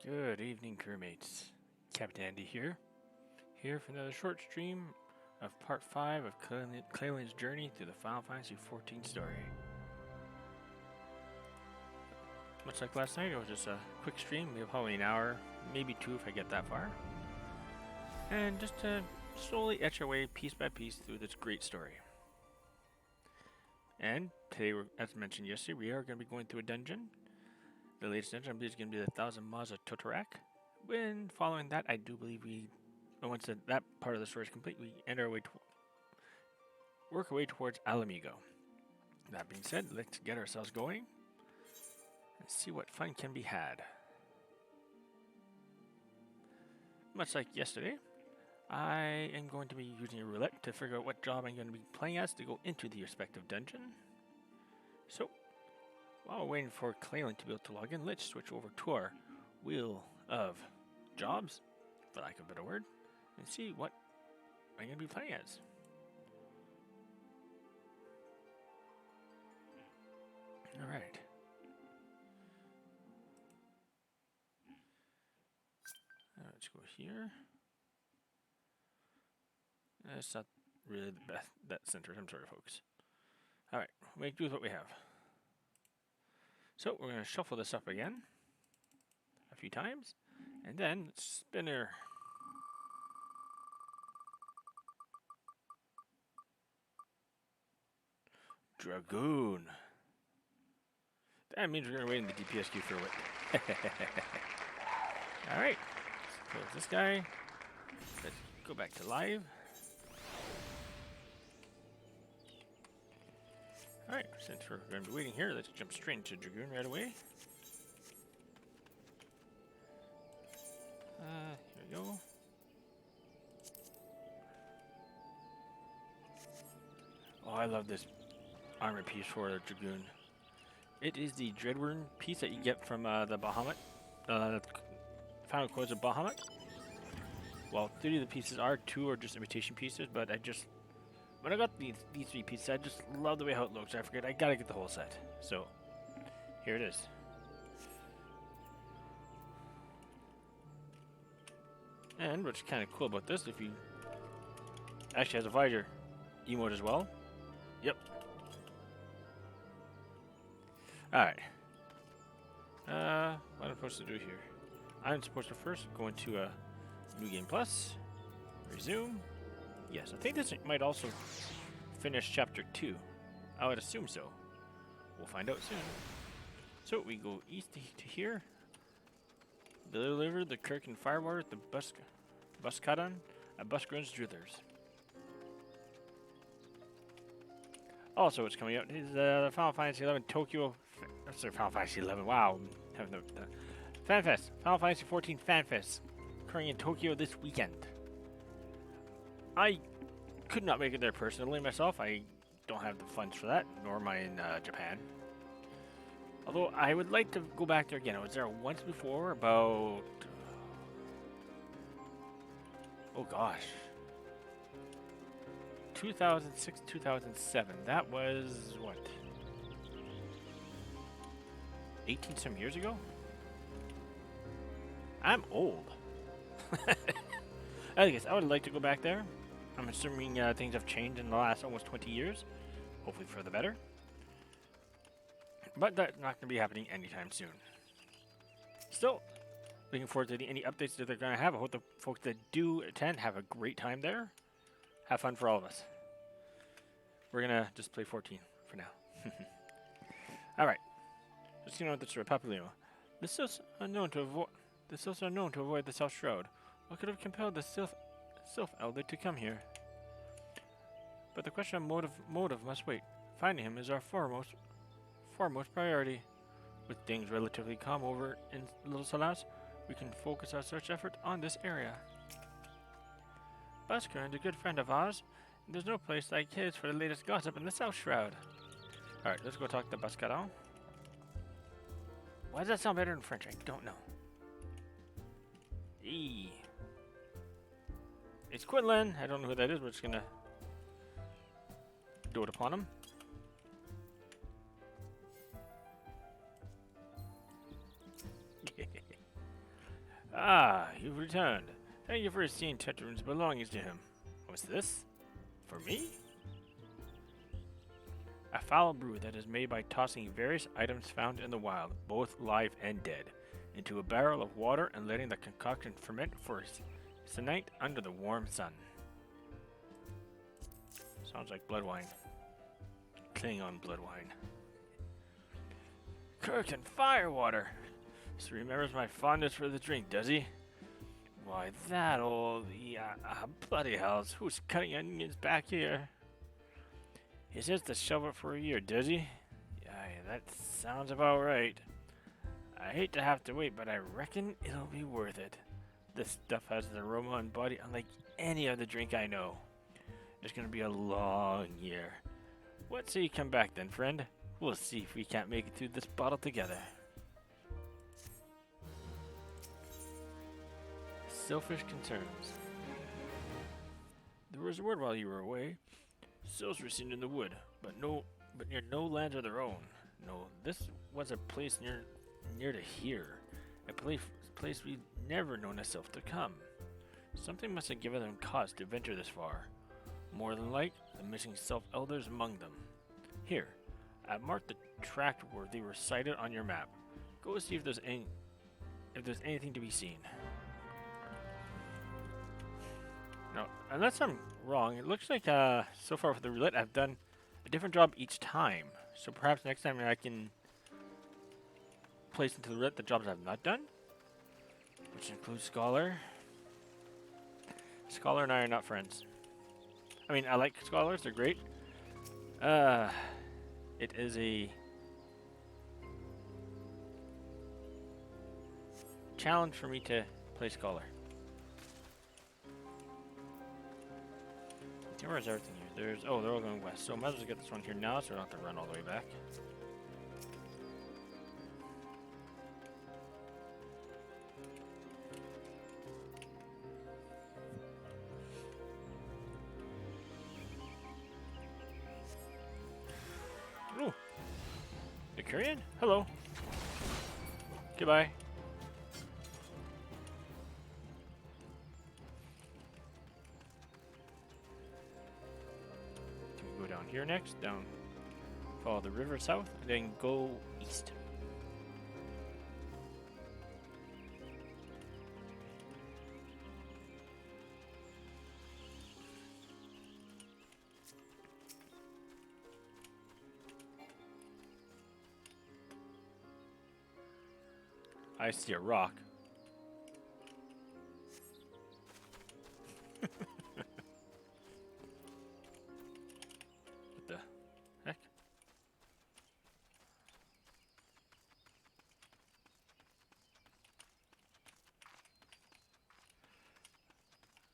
Good evening, crewmates. Captain Andy here for another short stream of part 5 of Clalin's journey through the Final Fantasy XIV story. Much like last night, it was just a quick stream. We have probably an hour, maybe two if I get that far. And just to slowly etch our way piece by piece through this great story. And today, as mentioned yesterday, we are going to be going through a dungeon. The latest dungeon, I believe, is going to be the 1,000 Maws of Totorak. When following that, I do believe once that part of the story is complete, we work our way towards Alamigo. That being said, let's get ourselves going and see what fun can be had. Much like yesterday, I am going to be using a roulette to figure out what job I'm going to be playing as to go into the respective dungeon. So, while we're waiting for Clalin to be able to log in, let's switch over to our wheel of jobs, for lack of a better word, and see what I'm going to be playing as. Alright. Let's go here. It's not really the best that center. I'm sorry, folks. Alright, make do with what we have. So we're going to shuffle this up again a few times, and then spinner. Dragoon. That means we're going to wait in the DPS queue for a bit. Alright, let's close this guy. Let's go back to live. Alright, since we're going to be waiting here, let's jump straight into Dragoon right away. Here we go. Oh, I love this armor piece for the Dragoon. It is the Dreadworm piece that you get from the Bahamut. Final Codes of Bahamut. Well, 30 of the pieces are 2 or just imitation pieces, but when I got these 3 pieces, I just love the way how it looks. I forget, I gotta get the whole set. So, here it is. And what's kind of cool about this, if you actually has a visor emote as well. Yep. Alright. What am I supposed to do here? I'm supposed to first go into a New Game Plus. Resume. Yes, I think this might also finish Chapter 2. I would assume so. We'll find out soon. So we go east to here. Deliver the Kirk and Firewater, the Buskadan, a Busgrun's Druthers. Also, what's coming out is the Final Fantasy XI Tokyo. Sorry, Final Fantasy XI. Wow, I'm having the FanFest. Final Fantasy XIV FanFest occurring in Tokyo this weekend. I could not make it there personally myself. I don't have the funds for that, nor am I in Japan. Although I would like to go back there again. I was there once before, about... oh gosh. 2006, 2007. That was, what? 18 some years ago? I'm old. I guess I would like to go back there. I'm assuming things have changed in the last almost 20 years. Hopefully for the better. But that's not going to be happening anytime soon. Still, looking forward to any updates that they're going to have. I hope the folks that do attend have a great time there. Have fun for all of us. We're going to just play 14 for now. Alright. Just you know this is Papilio. The Sylphs are known to avoid the South Shroud. What could have compelled the Sylph Elder to come here? But the question of motive must wait. Finding him is our foremost priority. With things relatively calm over in Little Salas, we can focus our search effort on this area. Busker is a good friend of ours, and there's no place like his for the latest gossip in the South Shroud. Alright, let's go talk to Buskadan. Why does that sound better in French? I don't know. Eee. It's Clalin. I don't know who that is. We're just gonna do it upon him. Ah, you've returned. Thank you for seeing Tetrin's belongings to him. What's this? For me? A foul brew that is made by tossing various items found in the wild, both live and dead, into a barrel of water and letting the concoction ferment for a night under the warm sun. Sounds like blood wine. Klingon blood wine. Kirk and firewater! So he remembers my fondness for the drink, does he? Why, that old... yeah, bloody hells. Who's cutting onions back here? He says to shove it for a year, does he? Yeah, that sounds about right. I hate to have to wait, but I reckon it'll be worth it. This stuff has an aroma and body unlike any other drink I know. It's gonna be a long year. What say you come back then, friend? We'll see if we can't make it through this bottle together. Selfish concerns. There was a word while you were away. Sills were seen in the wood, but near no lands of their own. No, this was a place near to here. A place we'd never known a Sylph to come. Something must have given them cause to venture this far. More than like, the missing Sylph elders among them. Here, I've marked the tract where they were sighted on your map. Go see if there's anything to be seen. Now, unless I'm wrong, it looks like so far for the roulette I've done a different job each time. So perhaps next time I can place into the roulette the jobs I've not done, which includes Scholar. Scholar and I are not friends. I mean, I like Scholars, they're great. It is a challenge for me to play Scholar. Where's everything here? They're all going west. So I might as well get this one here now so I don't have to run all the way back. Ooh. The Curian? Hello. Goodbye. Down here next, down, follow the river south, and then go east. I see a rock.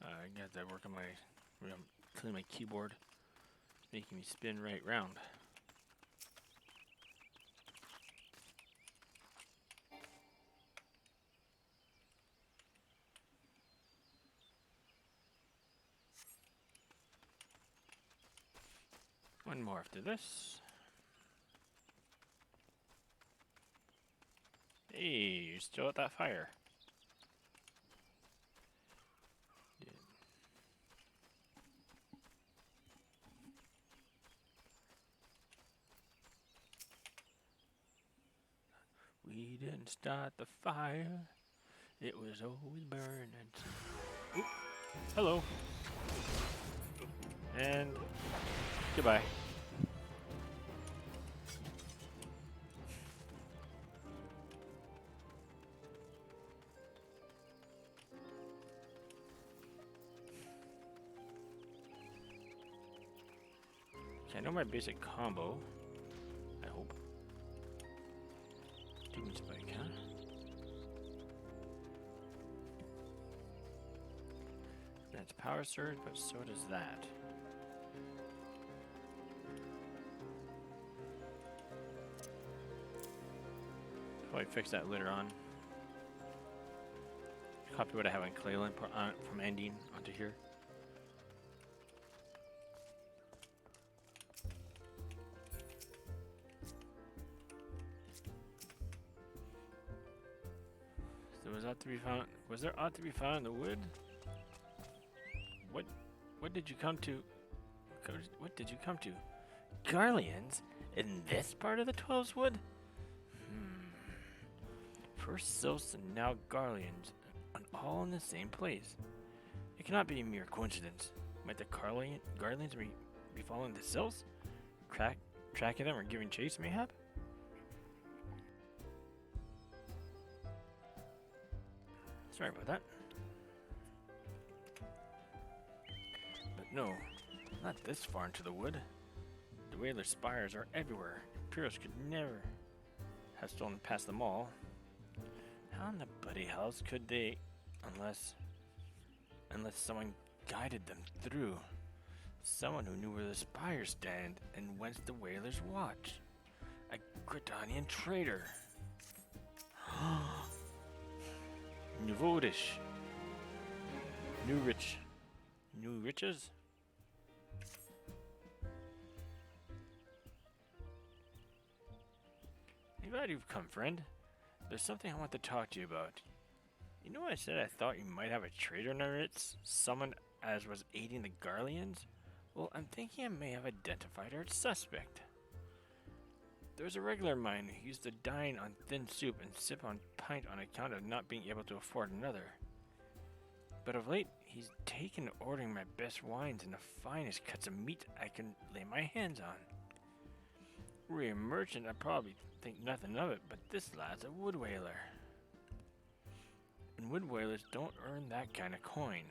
I got that work on clean my keyboard, making me spin right round. One more after this. Hey, you're still at that fire. We didn't start the fire, it was always burning. Oop. Hello. And goodbye. Okay, I know my basic combo. I hope. Demon Spike, huh? That's Power Surge, but so does that. Probably fix that later on. Copy what I have in Clalin from ending onto here. There was ought to be found. Was there ought to be found in the wood? What? What did you come to? What did you come to? Garleans in this part of the Twelves Wood? First Sylphs and now Garleans, and all in the same place. It cannot be a mere coincidence. Might the Garleans be following the Sylphs? Tracking them or giving chase, mayhap? Sorry about that. But no, not this far into the wood. The Whaler's spires are everywhere. Imperials could never have stolen past them all. How in the bloody hells could they, unless someone guided them through? Someone who knew where the spires stand and whence the Whalers watch. A Gridanian traitor. Nuvodish. New riches? I'm glad you've come, friend. There's something I want to talk to you about. You know I said I thought you might have a traitor in our midst? Someone as was aiding the Garleans? Well, I'm thinking I may have identified our suspect. There was a regular mine who used to dine on thin soup and sip on pint on account of not being able to afford another. But of late, he's taken to ordering my best wines and the finest cuts of meat I can lay my hands on. Were he a merchant, I'd probably think nothing of it, but this lad's a wood whaler. And wood whalers don't earn that kind of coin.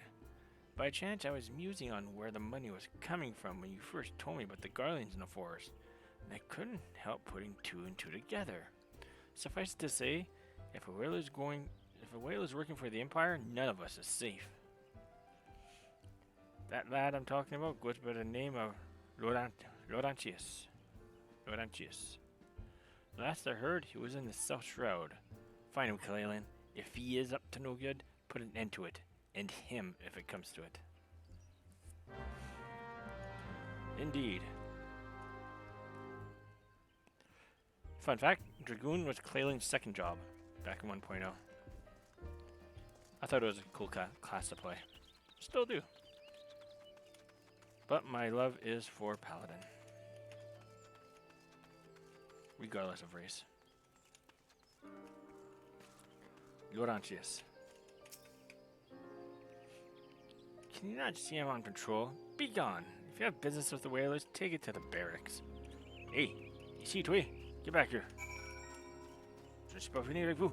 By chance, I was musing on where the money was coming from when you first told me about the Garleans in the forest, and I couldn't help putting two and two together. Suffice it to say, if a whaler's working for the Empire, none of us is safe. That lad I'm talking about goes by the name of Laurentius. Last I heard, he was in the South Shroud. Find him, Clalin. If he is up to no good, put an end to it. And him, if it comes to it. Indeed. Fun fact, Dragoon was Clalin's second job, back in 1.0. I thought it was a cool class to play. Still do. But my love is for Paladin. Regardless of race. Laurentius. Can you not see I'm on patrol? Be gone. If you have business with the Whalers, take it to the barracks. Hey, ici toi, get back here. Je suis pas fini avec vous.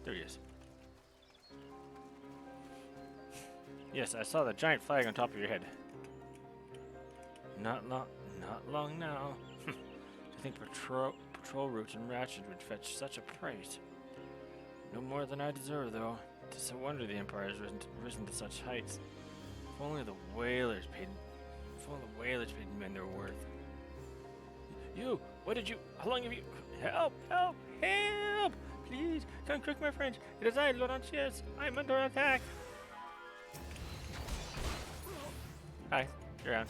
There he is. Yes, I saw the giant flag on top of your head. Not long now. To think patrol routes and ratchets would fetch such a price. No more than I deserve, though. It's no wonder the Empire has risen to such heights. If only the Whalers paid men their worth. You! What did you? How long have you? Help! Help! Help! Please, come quick, my friends. It is I, Laurentius. I'm under attack. Hi, you're on.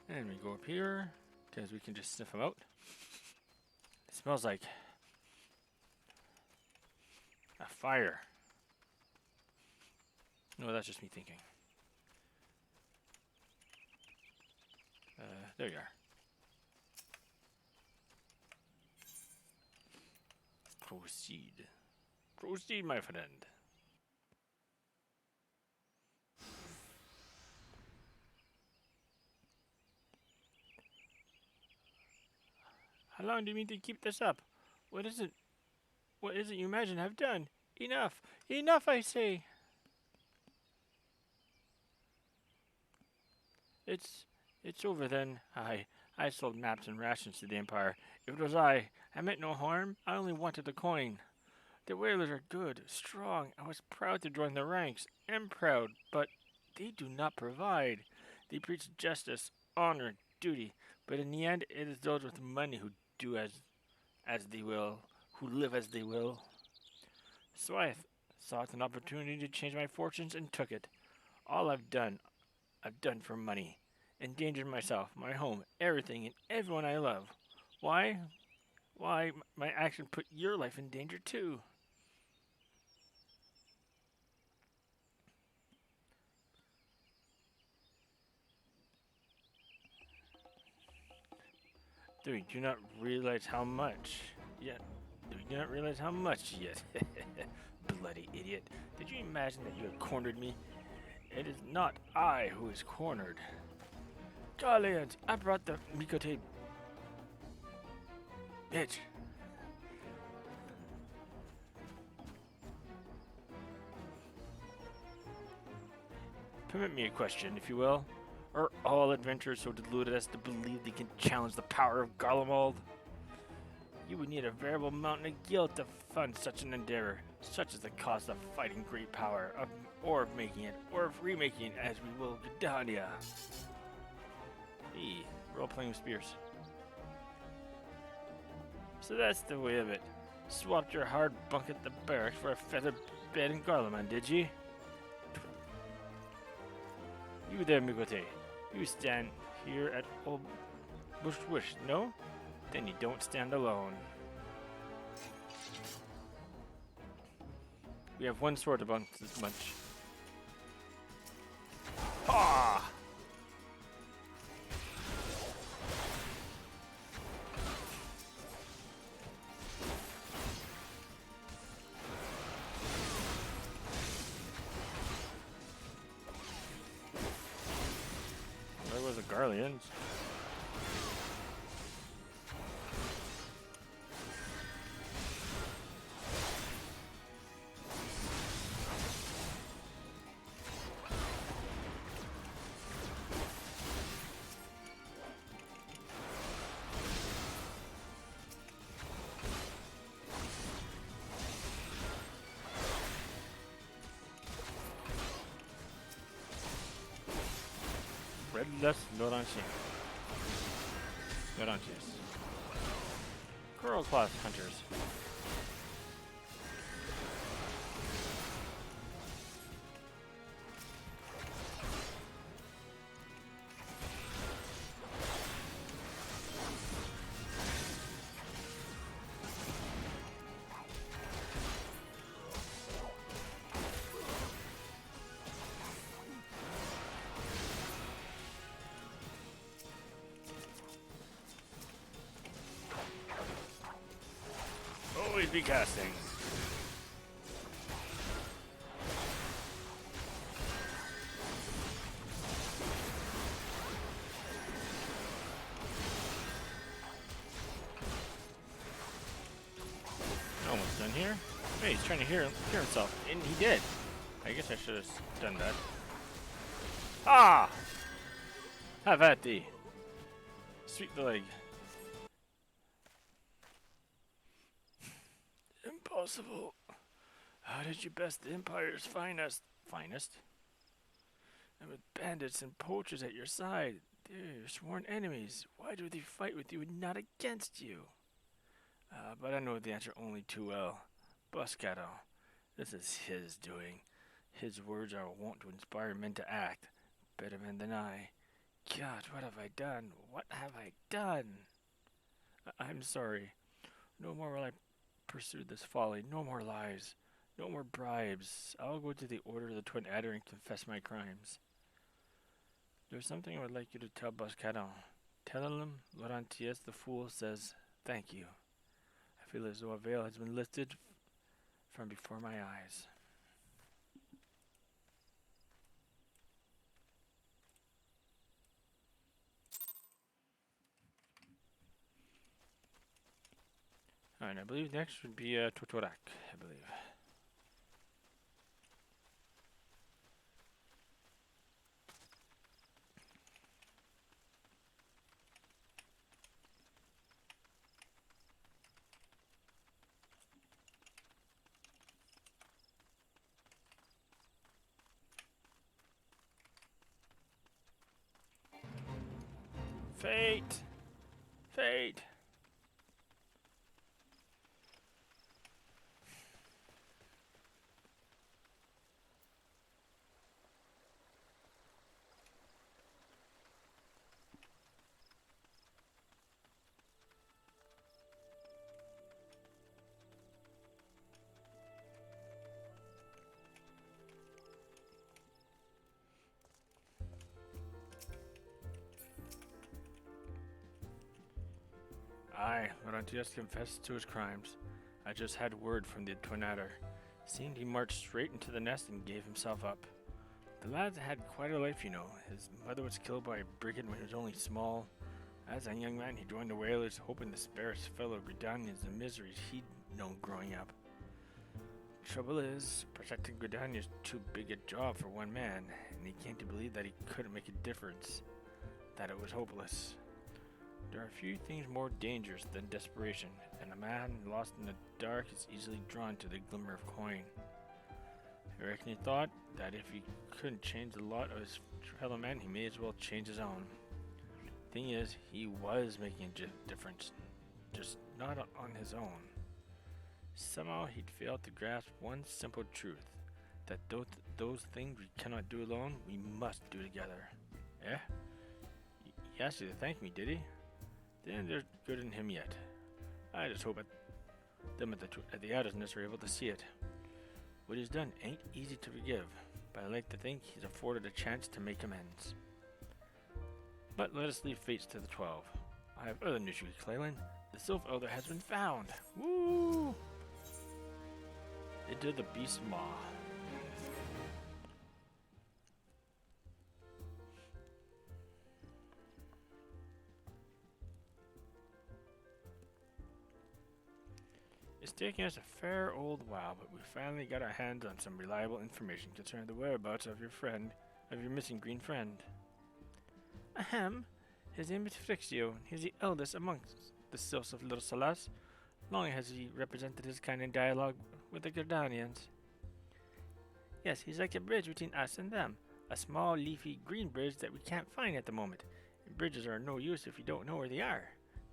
And we go up here, because we can just sniff them out. It smells like a fire. No, that's just me thinking. There you are. Proceed. Proceed, my friend. How long do you mean to keep this up? What is it you imagine I've done? Enough! Enough, I say! It's over then. I sold maps and rations to the Empire. If it was I meant no harm. I only wanted the coin. The whalers are good, strong. I was proud to join their ranks. Am proud, but they do not provide. They preach justice, honor, duty, but in the end, it is those with money who do as they will, who live as they will. So I sought an opportunity to change my fortunes and took it. All I've done for money. Endangered myself, my home, everything, and everyone I love. Why? Why, my action put your life in danger too. Do we do not realize how much yet? Do we do not realize how much yet? Bloody idiot. Did you imagine that you had cornered me? It is not I who is cornered. Clalin, I brought the Mikote bitch. Permit me a question, if you will. Are all adventurers so deluded as to believe they can challenge the power of Garlemald? You would need a veritable mountain of guilt to fund such an endeavor. Such is the cost of fighting great power, or of making it, or of remaking it as we will Gdania. Hey, we're all playing with spears. So that's the way of it. Swapped your hard bunk at the barracks for a feathered bed in Garlemald, did you? You there, Mikote. You stand here at Old Bush Wish, no? Then you don't stand alone. We have one sword amongst this bunch. Ha! There was a Garleans. Redless Norantian. Norantius. Coral class hunters. Always be casting. Almost done here. Hey, he's trying to hear himself, and he did. I guess I should have done that. Ah! Have at thee. Sweep the leg. Impossible. How did you best the Empire's finest? And with bandits and poachers at your side, they're your sworn enemies. Why do they fight with you and not against you? But I know the answer only too well. Buscato. This is his doing. His words are wont to inspire men to act. Better men than I. God, what have I done? What have I done? I'm sorry. No more will I pursue this folly. No more lies. No more bribes. I'll go to the Order of the Twin Adder and confess my crimes. There's something I would like you to tell Buscato. Tell him Laurentius the Fool says thank you. I feel as though a veil has been lifted from before my eyes. Alright, I believe next would be Totorak, I believe. Fate! Fate! Aye, Laurentius confessed to his crimes. I just had word from the Tornado. Seemed he marched straight into the nest and gave himself up. The lad had quite a life, you know. His mother was killed by a brigand when he was only small. As a young man, he joined the whalers, hoping to spare his fellow Gridanians the miseries he'd known growing up. Trouble is, protecting Gridania is too big a job for one man, and he came to believe that he couldn't make a difference, that it was hopeless. There are few things more dangerous than desperation, and a man lost in the dark is easily drawn to the glimmer of coin. I reckon he thought that if he couldn't change the lot of his fellow man, he may as well change his own. Thing is, he was making a difference, just not on his own. Somehow he'd failed to grasp one simple truth, that those things we cannot do alone, we must do together. Eh? He asked you to thank me, did he? Then there's good in him yet. I just hope them at the Addisness are able to see it. What he's done ain't easy to forgive, but I like to think he's afforded a chance to make amends. But let us leave fates to the 12. I have other news for you, Clalin. The Sylph Elder has been found. Woo! It did the beast Maw. It's taken us a fair old while, but we finally got our hands on some reliable information concerning the whereabouts of your missing green friend. Ahem. His name is Frixio. He's the eldest amongst the Sylphs of Little Salas. Long has he represented his kind in dialogue with the Gardanians. Yes, he's like a bridge between us and them. A small, leafy, green bridge that we can't find at the moment. And bridges are no use if you don't know where they are.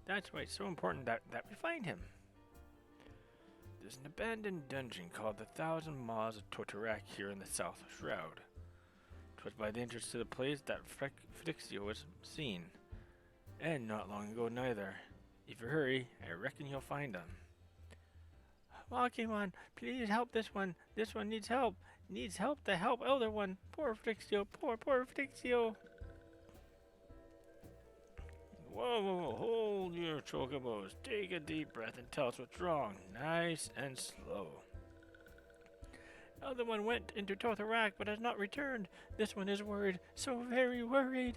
That's why it's so important that we find him. There's an abandoned dungeon called the Maws of Torturak here in the South Shroud. 'Twas by the entrance to the place that Frixio was seen. And not long ago neither. If you hurry, I reckon you'll find him. Walking one, please help this one. This one needs help. Needs help to help elder one. Poor Frixio, poor Frixio. Whoa, hold your chocobos. Take a deep breath and tell us what's wrong. Nice and slow. Elder one went into Tortharak but has not returned. This one is worried, so very worried.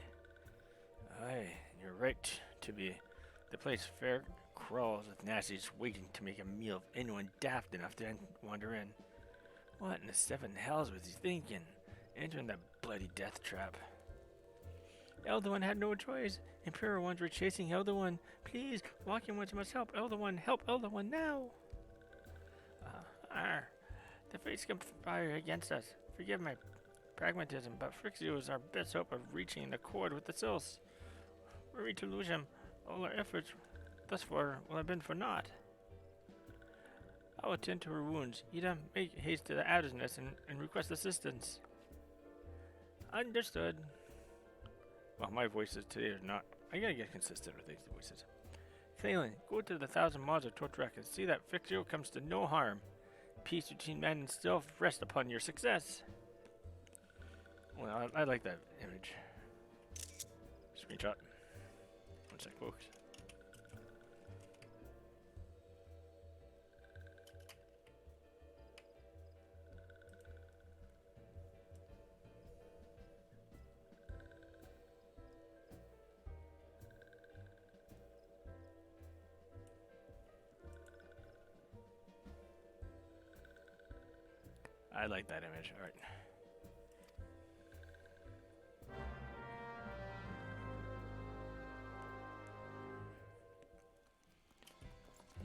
Aye, you're right to be. The place fair crawls with nasties waiting to make a meal of anyone daft enough to wander in. What in the seven hells was he thinking? Entering that bloody death trap. Elder one had no choice. Imperial ones were chasing Elder one. Please, walking ones must help Elder one. Help Elder one now. The fates conspire against us. Forgive my pragmatism, but Frixio is our best hope of reaching an accord with the Sylphs. Were we to lose him, all our efforts thus far will have been for naught. I will attend to her wounds. Ida, make haste to the Addisness and request assistance. Understood. Well, my voices today are not... I gotta get consistent with these voices. Clalin, go to the Maws of Tortrak and see that Frixio comes to no harm. Peace between man and Sylph rest upon your success. Well, I like that image. Screenshot. One sec, folks. I like that image. All right.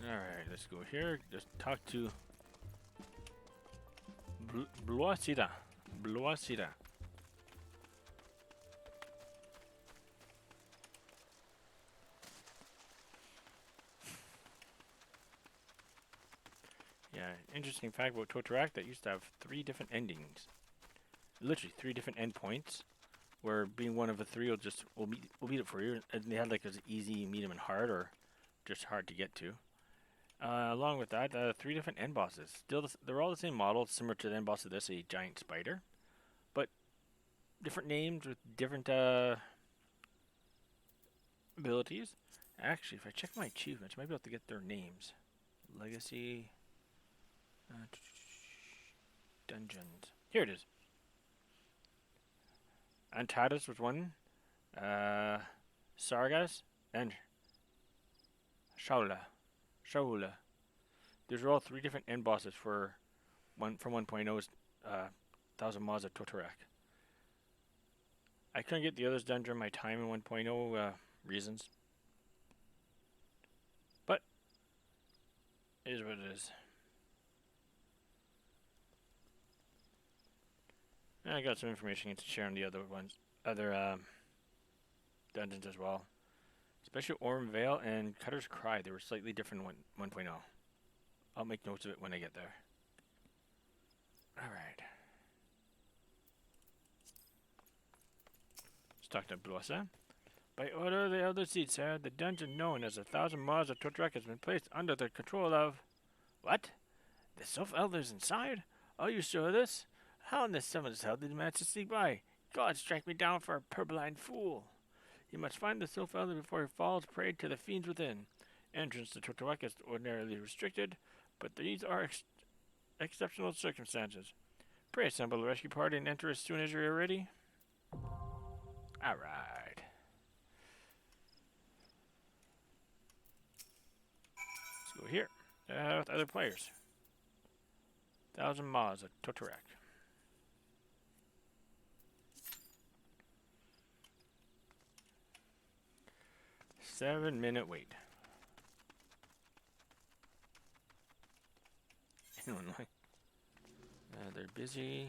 Alright, let's go here. Just talk to Bloisida. interesting fact about Totorak that used to have 3 different endings. Literally 3 different endpoints, where being one of the 3 will beat it for you. And they had like as easy, medium, and hard, or just hard to get to. Along with that, 3 different end bosses. Still, they're all the same model, similar to the end boss of this, a giant spider, but different names with different abilities. Actually, if I check my achievements, I might be able to get their names. Legacy. Dungeons. Here it is. Antadas was one. Sargas and Shaula. These are all 3 different end bosses from 1.0's 1000 Maws of Totorak. I couldn't get the others done during my time in 1.0 reasons. But it is what it is. And I got some information to share on the other dungeons as well. Especially Orm Vale and Cutter's Cry. They were slightly different in 1.0. I'll make notes of it when I get there. Alright. Let's talk to Blossa. By order of the Elder Seat, sir, the dungeon known as the 1000 Maws of Totorak has been placed under the control of... What? The Sylph Elders inside? Are you sure of this? How in the summon's hell did you manage to sneak by? God strike me down for a purblind fool. You must find the Sylph Elder before he falls prey to the fiends within. Entrance to Totorak is ordinarily restricted, but these are exceptional circumstances. Pray assemble a rescue party and enter as soon as you're ready. Alright. Let's go here. With other players. 1000 Maws of Totorak. 7-minute wait. Anyone like? They're busy.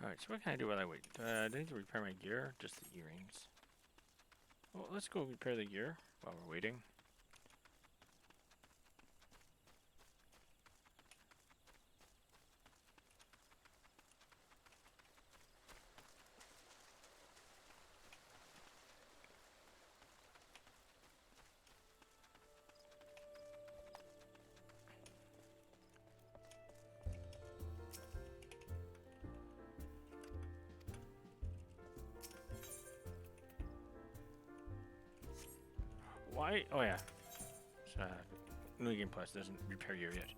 Alright, so what can I do while I wait? Do I need to repair my gear? Just the earrings. Well, let's go repair the gear while we're waiting. Why? Oh yeah. So, New Game Plus doesn't repair gear yet.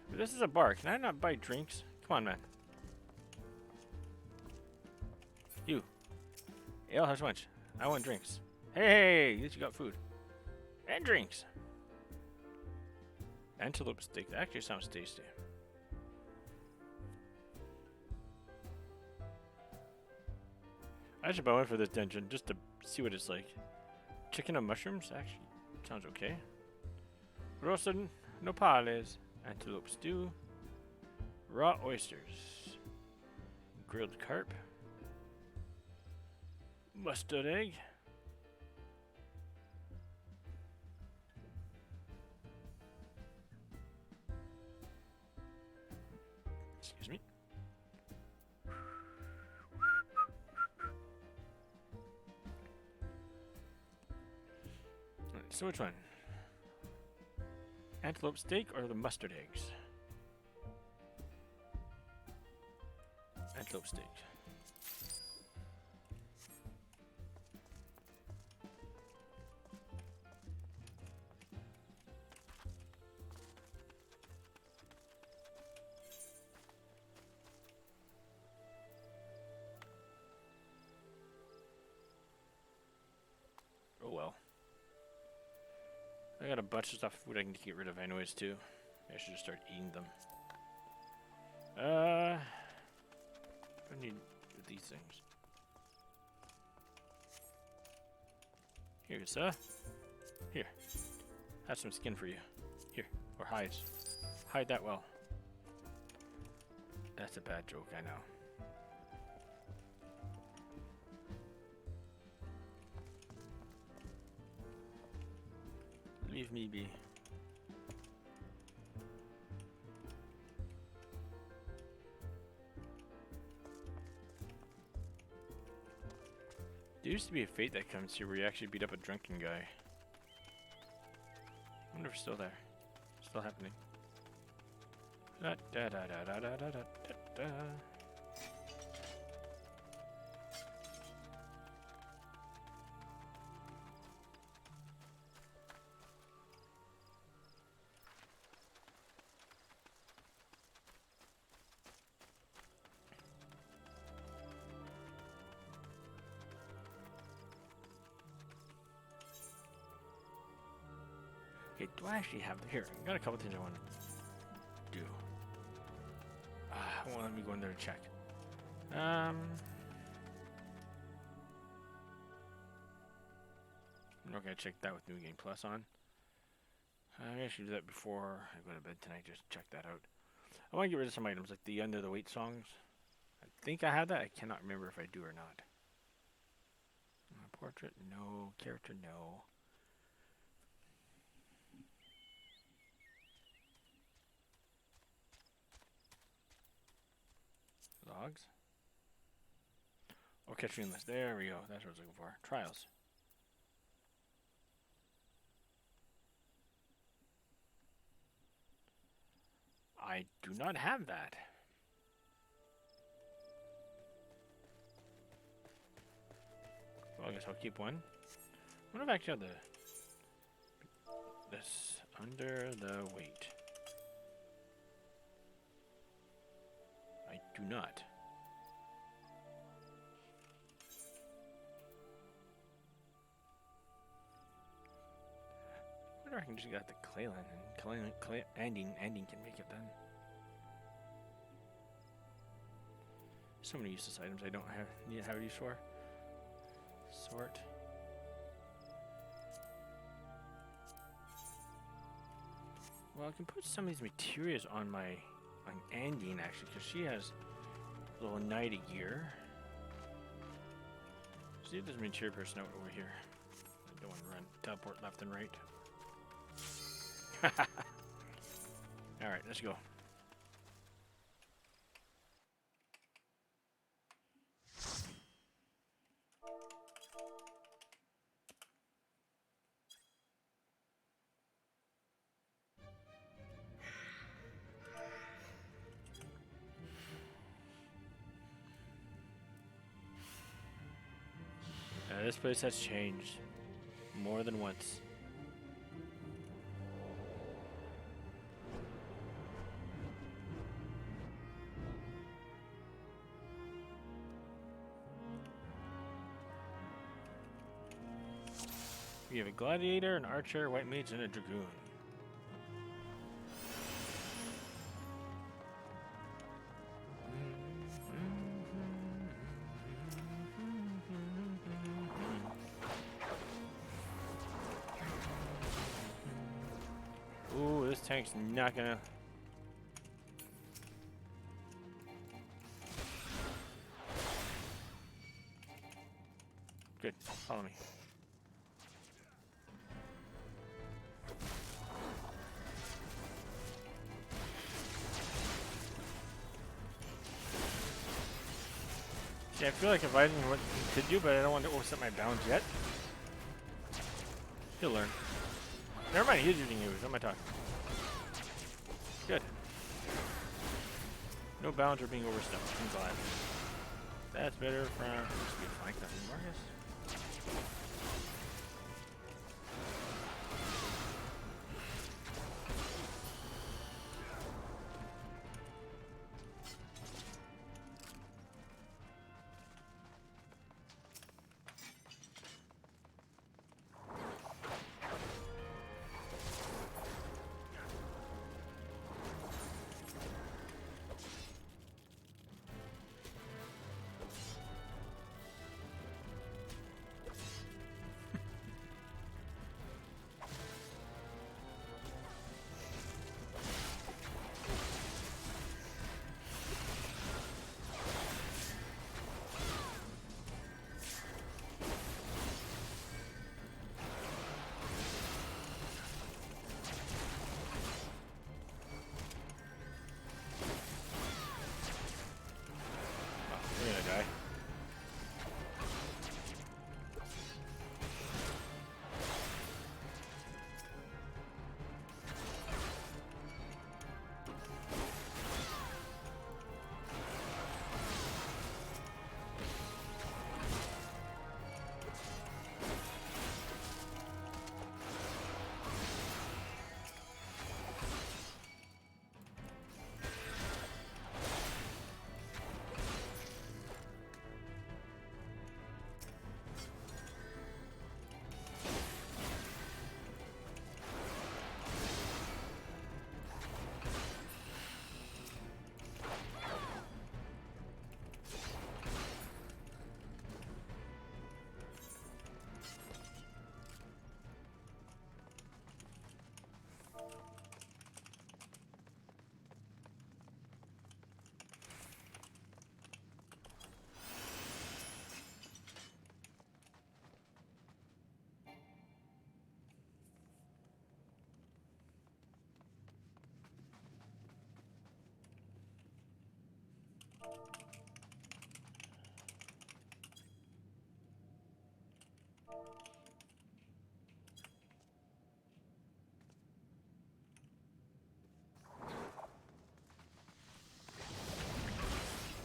But this is a bar. Can I not buy drinks? Come on, man. You. Ale, how much? I want drinks. Hey, at least you got food. And drinks. Antelope steak. That actually sounds tasty. I should buy one for this dungeon just to see what it's like. Chicken and mushrooms actually sounds okay. Roasted nopales, antelope stew, raw oysters, grilled carp, mustard egg, excuse me. So which one? Antelope steak or the mustard eggs? Antelope steak. I got a bunch of stuff food I can get rid of anyways too. I should just start eating them. I need these things. Here, sir. Here. Have some skin for you. Here. Or hides. Hide that well. That's a bad joke, I know. Leave me be. There used to be a fate that comes here where you actually beat up a drunken guy. I wonder if it's still there. Still happening. Da da da da da da da da da. Okay, do I actually have here? I got a couple things I want to do. Won't let me go in there to check. I'm not gonna check that with New Game Plus on. I should do that before I go to bed tonight. Just check that out. I want to get rid of some items like the Under the Weight songs. I think I have that. I cannot remember if I do or not. Portrait, no. Character, no. Logs. Oh, catch list. There we go. That's what I was looking for. Trials. I do not have that. Well, I guess I'll keep one. I wonder if I actually have this Under the Weight. I do not. I wonder if I can just get the Clalin and ending can make it then. So many useless items I don't need to have use for. Sort. Well, I can put some of these materials on Andine actually, because she has a little night a year. See if there's a material person out over here. I don't want to run teleport left and right. Alright, let's go. This place has changed more than once. We have a gladiator, an archer, white mage, and a dragoon. Ooh, this tank's not gonna... Good, follow me. Yeah, I feel like if I didn't know what to do, but I don't want to overstep my bounds yet. He'll learn. Never mind, he's using you. What am I talking? Good. No bounds are being overstepped. I'm glad. That's better from... Used to be flank, nothing more, I guess.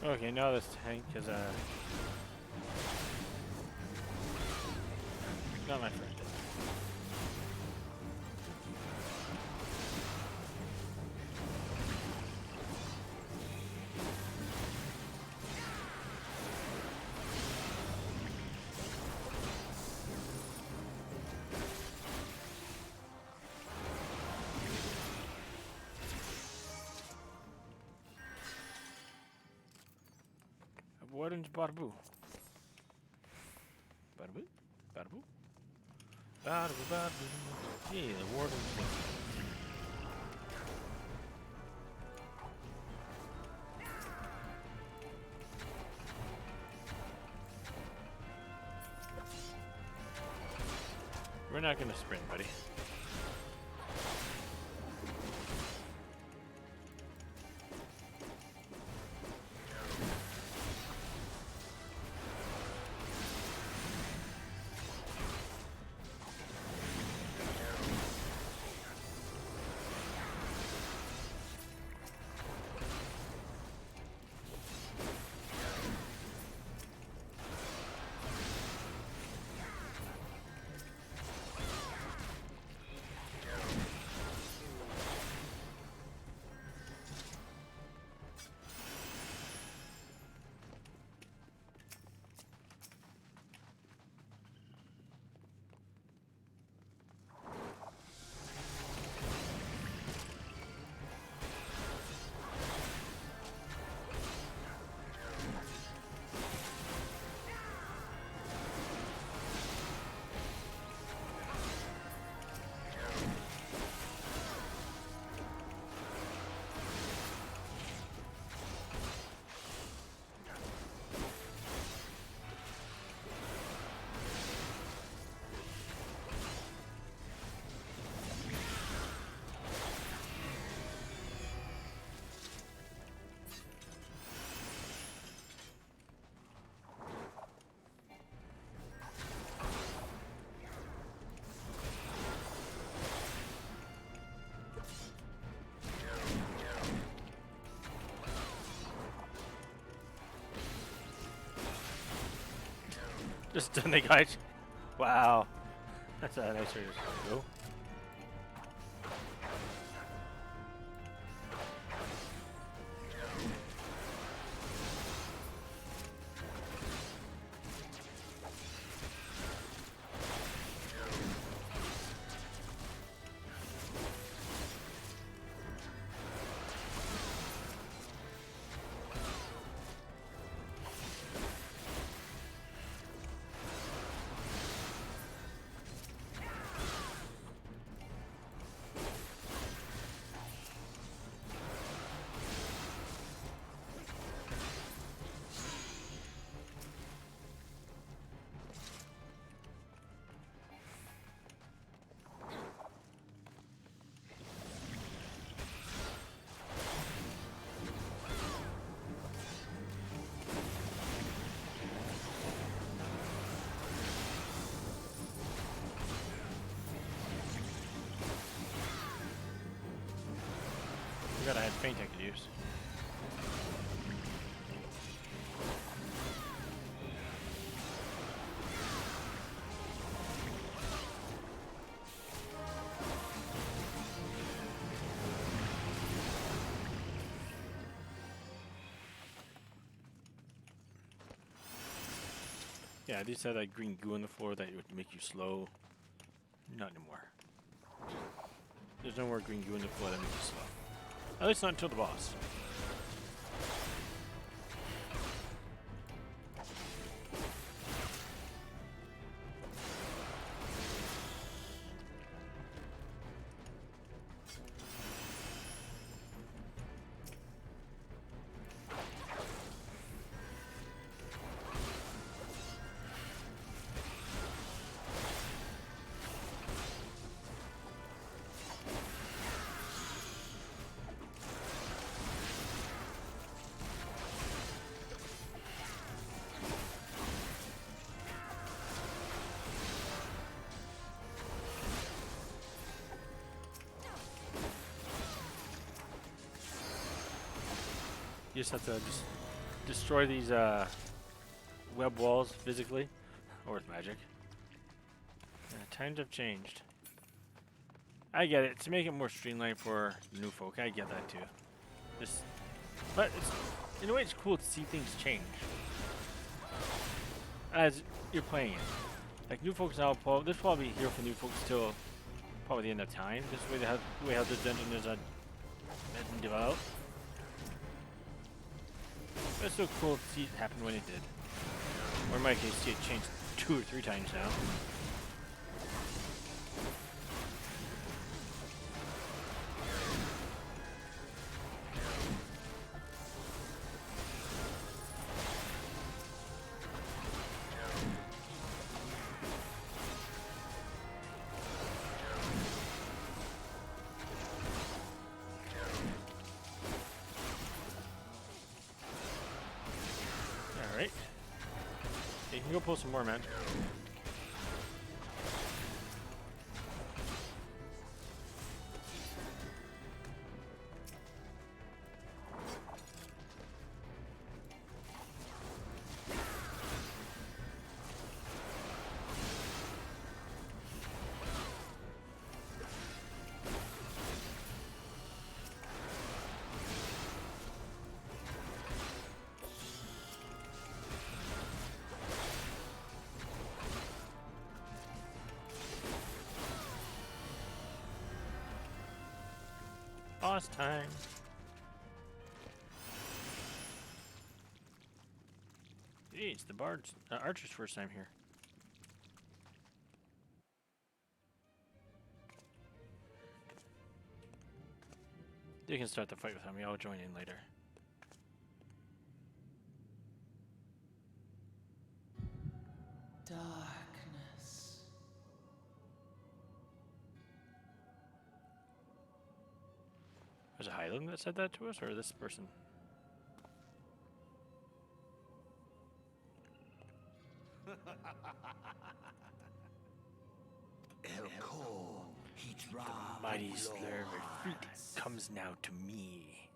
Okay, now this tank is not my friend. Warden's Barbu. Barbu? Barbu? Barbu, Barbu. Gee, the Warden's We're not gonna sprint, buddy. Just done the guys. Wow. That's a nice way to go. I had feint I could use. Yeah, these had like green goo on the floor that would make you slow. Not anymore. There's no more green goo on the floor that makes you slow. At least not until the boss. You just have to just destroy these web walls physically, or with magic. Times have changed. I get it. To make it more streamlined for new folk, I get that too. Just, but it's, in a way, it's cool to see things change as you're playing it. Like new folks now, this will probably be here for new folks till probably the end of time. This way, the way how this dungeon is been developed. But it's so cool to see it happen when it did. Or in my case, see it change 2 or 3 times now. Alright. You can go pull some more, man. Boss time. Gee, it's the bard's archer's first time here. You can start the fight without me. I'll join in later. Darkness. Was it Highland that said that to us, or this person? The mighty slur of fruit comes now to me.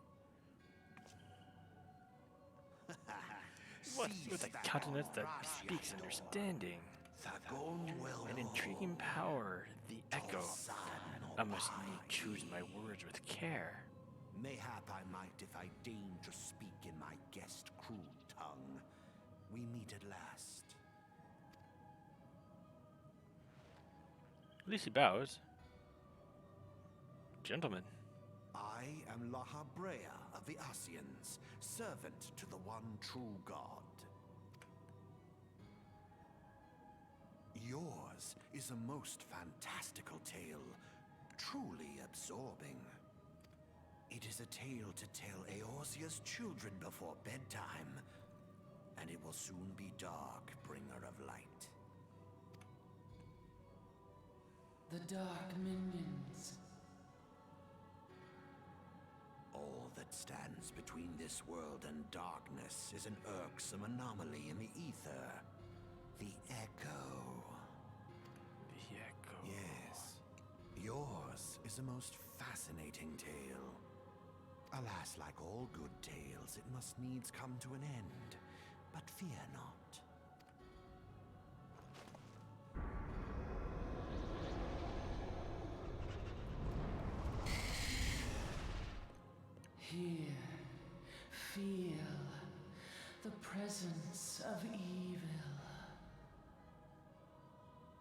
What with a countenance that speaks understanding, an intriguing power, the echo. I must need choose my words with care. Mayhap I might if I deign to speak in my guest crude tongue. We meet at last. At least he bows. Gentlemen. I am Lahabrea of the Asians, servant to the one true God. Yours is a most fantastical tale, truly absorbing. It is a tale to tell Eorzea's children before bedtime, and it will soon be dark, bringer of light. The dark minions. All that stands between this world and darkness is an irksome anomaly in the ether. The Echo. The echo. Yes. Yours is a most fascinating tale. Alas, like all good tales, it must needs come to an end. But fear not. Here, feel the presence of evil.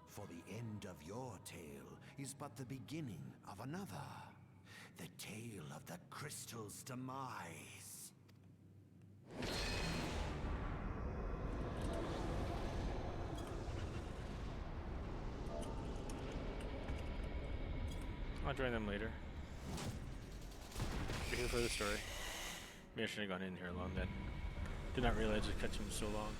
For the end of your tale is but the beginning of another. The tale of the crystal's demise. I'll join them later. We're here for the story. Maybe I should have gone in here alone then. Did not realize it cut him so long.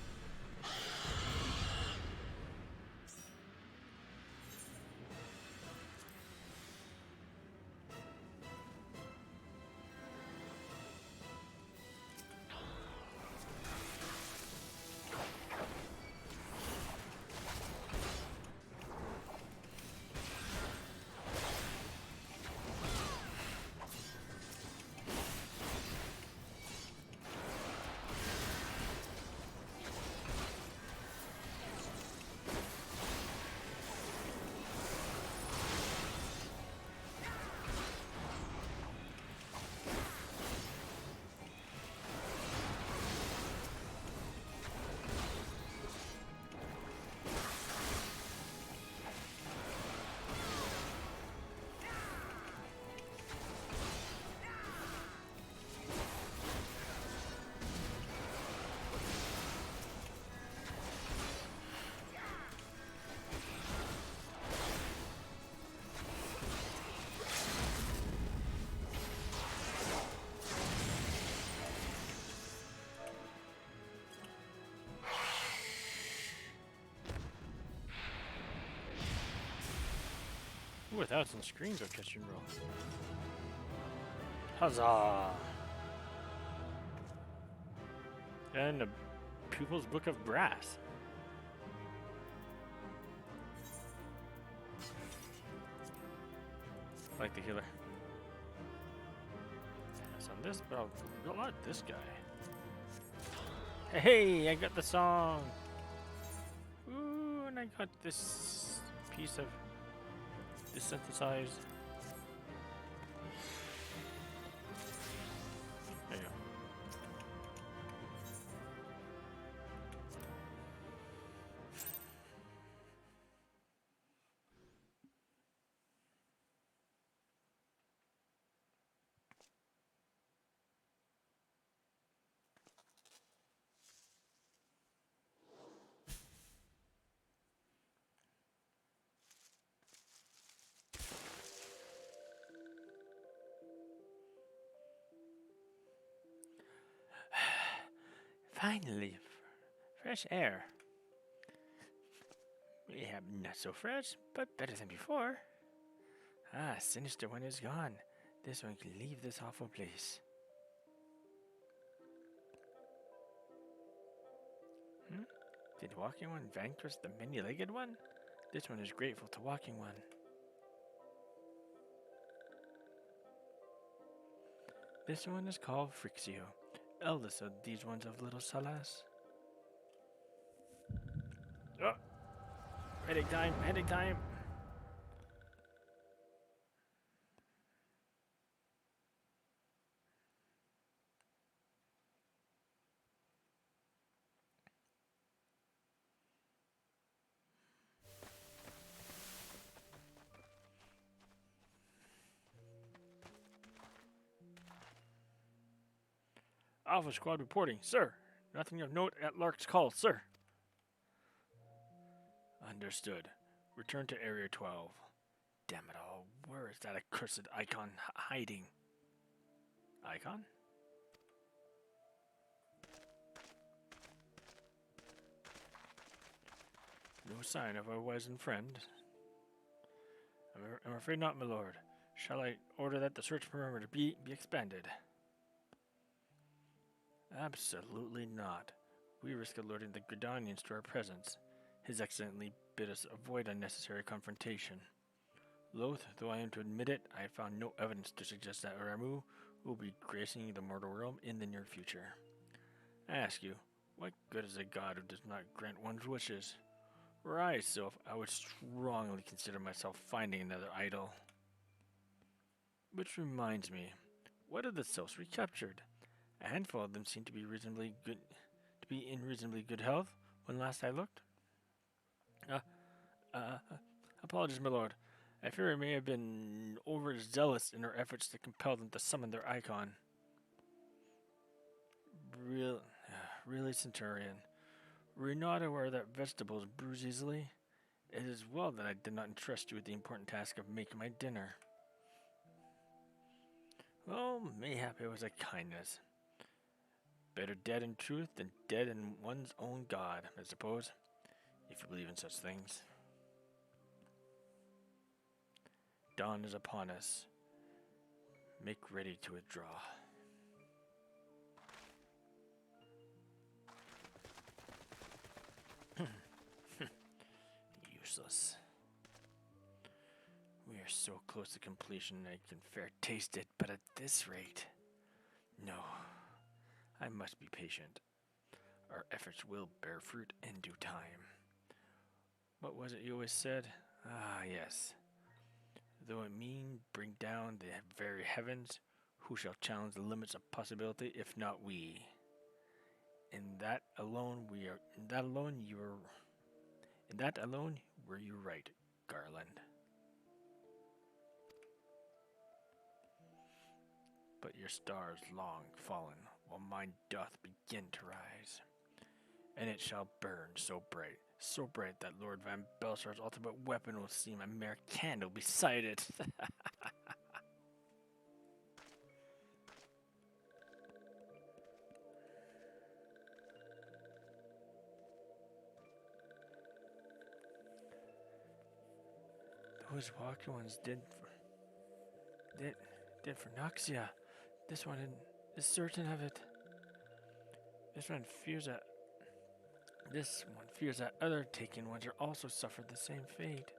Ooh, 1,000 screens orchestration roll. Huzzah! And a Pupil's Book of Brass. I like the healer. Pass on this, but I'll go on this guy. Hey, I got the song! Ooh, and I got this piece of desynthesized. There you go. Finally, fresh air. We have not so fresh, but better than before. Ah, Sinister One is gone. This one can leave this awful place. Did Walking One vanquish the many-legged one? This one is grateful to Walking One. This one is called Frixio, eldest of these ones of Little Salas. Oh! Headache time! Headache time! Alpha Squad reporting, sir. Nothing of note at Lark's call, sir. Understood. Return to Area 12. Damn it all, where is that accursed icon hiding? Icon? No sign of our wizened friend. I'm afraid not, my lord. Shall I order that the search perimeter be expanded? Absolutely not. We risk alerting the Gridanians to our presence. His Excellency bid us avoid unnecessary confrontation. Loath though I am to admit it, I have found no evidence to suggest that Ramu will be gracing the mortal realm in the near future. I ask you, what good is a god who does not grant one's wishes? Were I so, I would strongly consider myself finding another idol. Which reminds me, what are the souls recaptured? A handful of them seem to be in reasonably good health when last I looked. Apologies, my lord. I fear we may have been overzealous in our efforts to compel them to summon their icon. Really, Centurion. Were you not aware that vegetables bruise easily? It is well that I did not entrust you with the important task of making my dinner. Well, mayhap it was a kindness. Better dead in truth than dead in one's own god, I suppose, if you believe in such things. Dawn is upon us. Make ready to withdraw. Useless. We are so close to completion I can fair taste it, but at this rate... No. I must be patient. Our efforts will bear fruit in due time. What was it you always said? Ah, yes. Though it mean bring down the very heavens, who shall challenge the limits of possibility if not we? In that alone were you right, Garland. But your star is long fallen, while mine doth begin to rise. And it shall burn so bright that Lord Van Belsar's ultimate weapon will seem a mere candle beside it. Those walking ones did for Noxia. This one is certain of it. This one fears that other taken ones are also suffered the same fate.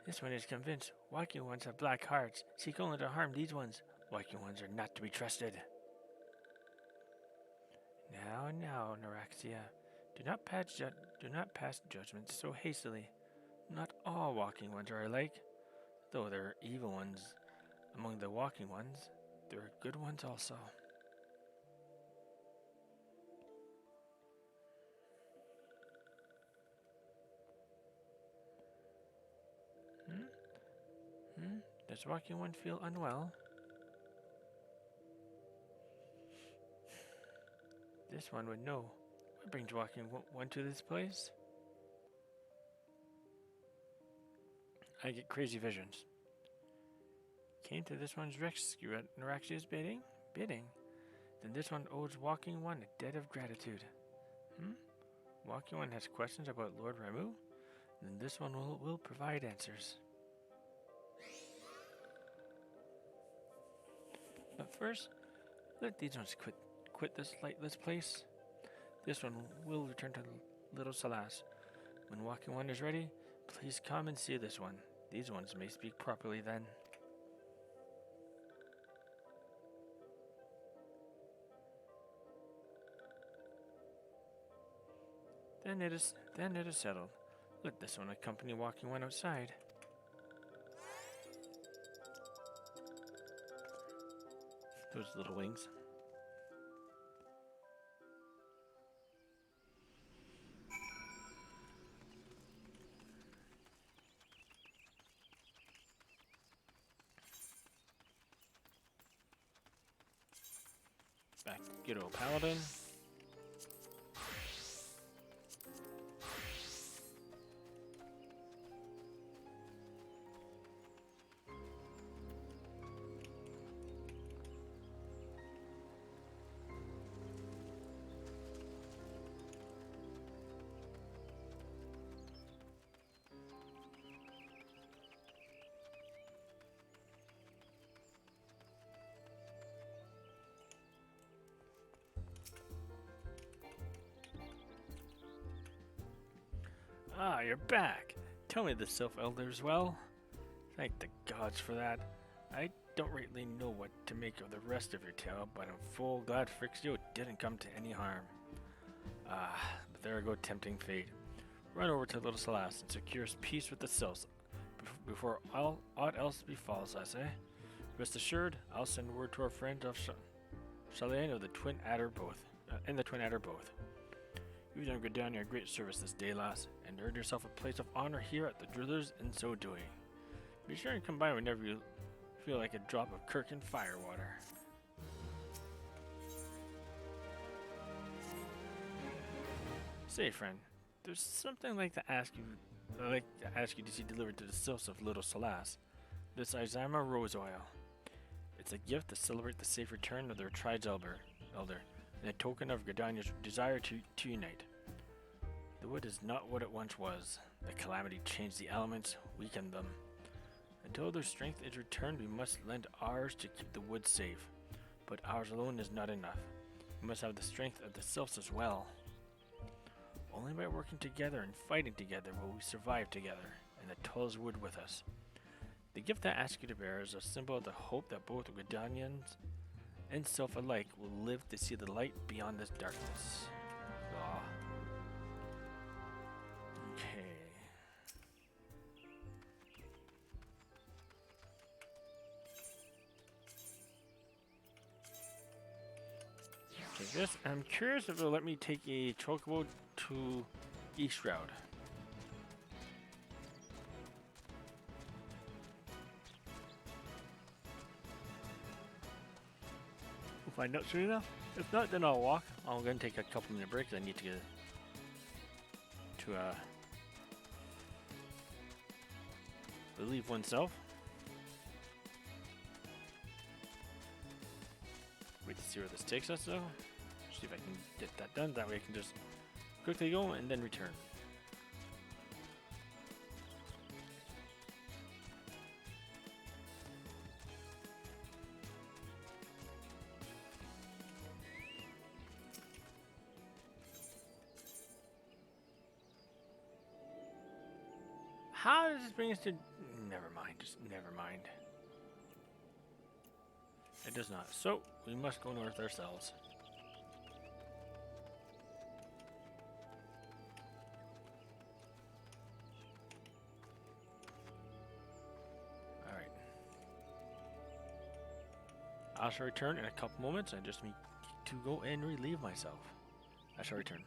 This one is convinced walking ones have black hearts, seek only to harm these ones. Walking ones are not to be trusted. Now, Neuraxia, do not pass judgment so hastily. Not all walking ones are alike. Though there are evil ones among the walking ones, there are good ones also. Does walking one feel unwell? This one would know. What brings walking one to this place? I get crazy visions. Came to this one's rescue at Neuraxia's bidding? Then this one owes walking one a debt of gratitude. Walking one has questions about Lord Ramu? Then this one will provide answers. But first, let these ones quit this lightless place. This one will return to Little Salas. When walking one is ready, please come and see this one. These ones may speak properly then. Then it is settled. Let this one accompany walking one outside. Those little wings. Back, good old paladin. Ah, you're back. Tell me the Sylph Elders well. Thank the gods for that. I don't rightly know what to make of the rest of your tale, but I'm full glad FFXIV didn't come to any harm. But there I go tempting fate. Run over to Little Salas and secures peace with the Sylphs before aught else befalls us, eh? Rest assured, I'll send word to our friends of Clalin of the Twin Adder both. You've done Gridania a great service this day, lass, and earned yourself a place of honor here at the Drillers in so doing. Be sure and come by whenever you feel like a drop of Kirkin firewater. Say, friend, there's something I'd like to ask you to see delivered to the Sylphs of Little Salas. This Izama rose oil. It's a gift to celebrate the safe return of their tribe's elder, and a token of Gridania's desire to unite. The wood is not what it once was. The calamity changed the elements, weakened them. Until their strength is returned, we must lend ours to keep the wood safe. But ours alone is not enough. We must have the strength of the Sylphs as well. Only by working together and fighting together will we survive together, and the Tulls wood with us. The gift I ask you to bear is a symbol of the hope that both Gridanians and Sylph alike will live to see the light beyond this darkness. Okay. This, I'm curious if it'll let me take a chocobo to East Route. We'll find out soon enough. If not, then I'll walk. I'm going to take a couple minute break. I need to get to relieve oneself. Wait to see where this takes us, though. See if I can get that done. That way I can just quickly go and then return. How does this bring us to... Never mind. Just never mind. It does not. So, we must go north ourselves. Alright. I shall return in a couple moments. I just need to go and relieve myself. I shall return.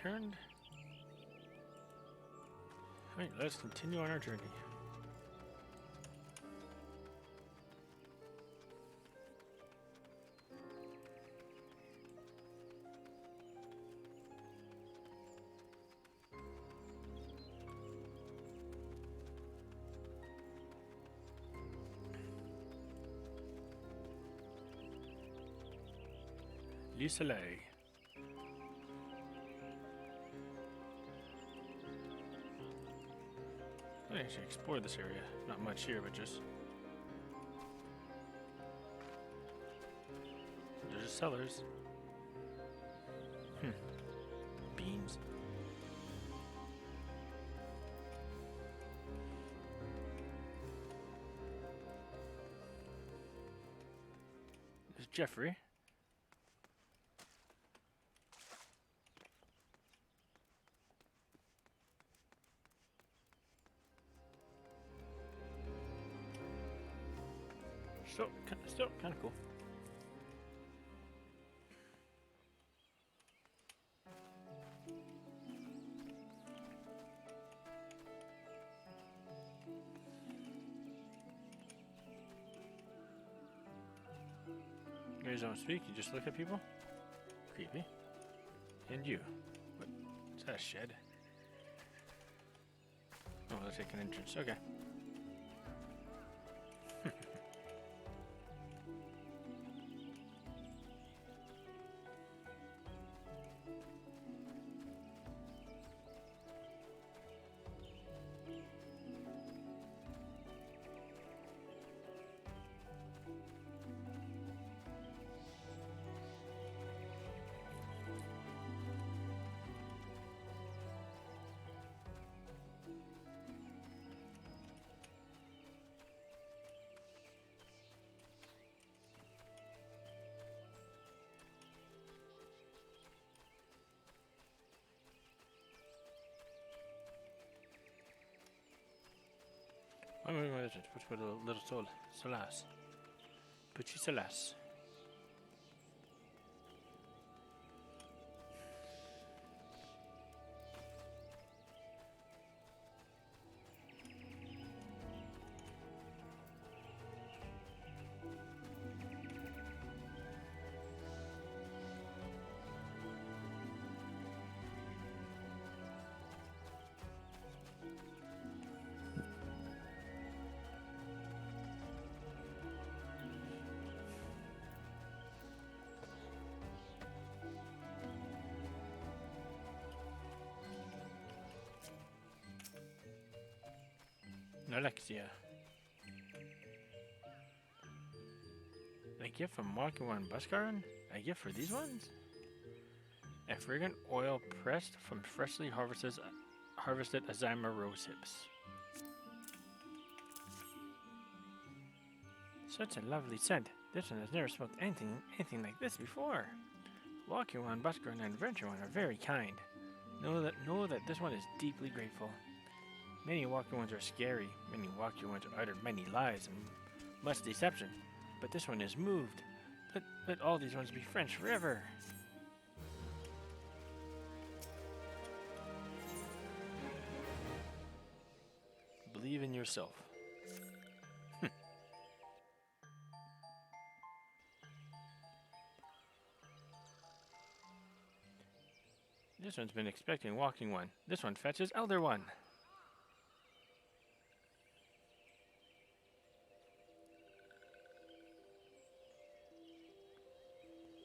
Turned. Alright, let's continue on our journey. Le Soleil. I actually explore this area. Not much here, but just... There's just cellars. Beans. There's Jeffrey. Still kind of cool. You guys don't speak, you just look at people? Creepy. And you. What? Is that a shed? Oh, let's take an entrance. Okay. What is it? Which little soul? Solas. Petit Solas. Alexia. A gift from Walking One Bus Garden? A gift for these ones? A fragrant oil pressed from freshly harvested Azima rose hips. Such a lovely scent. This one has never smelled anything like this before. Walking One Bus Garden and Adventure One are very kind. Know that this one is deeply grateful. Many Walking Ones are scary. Many Walking Ones utter many lies and much deception. But this one is moved. Let all these ones be friends forever. Believe in yourself. This one's been expecting Walking One. This one fetches Elder One.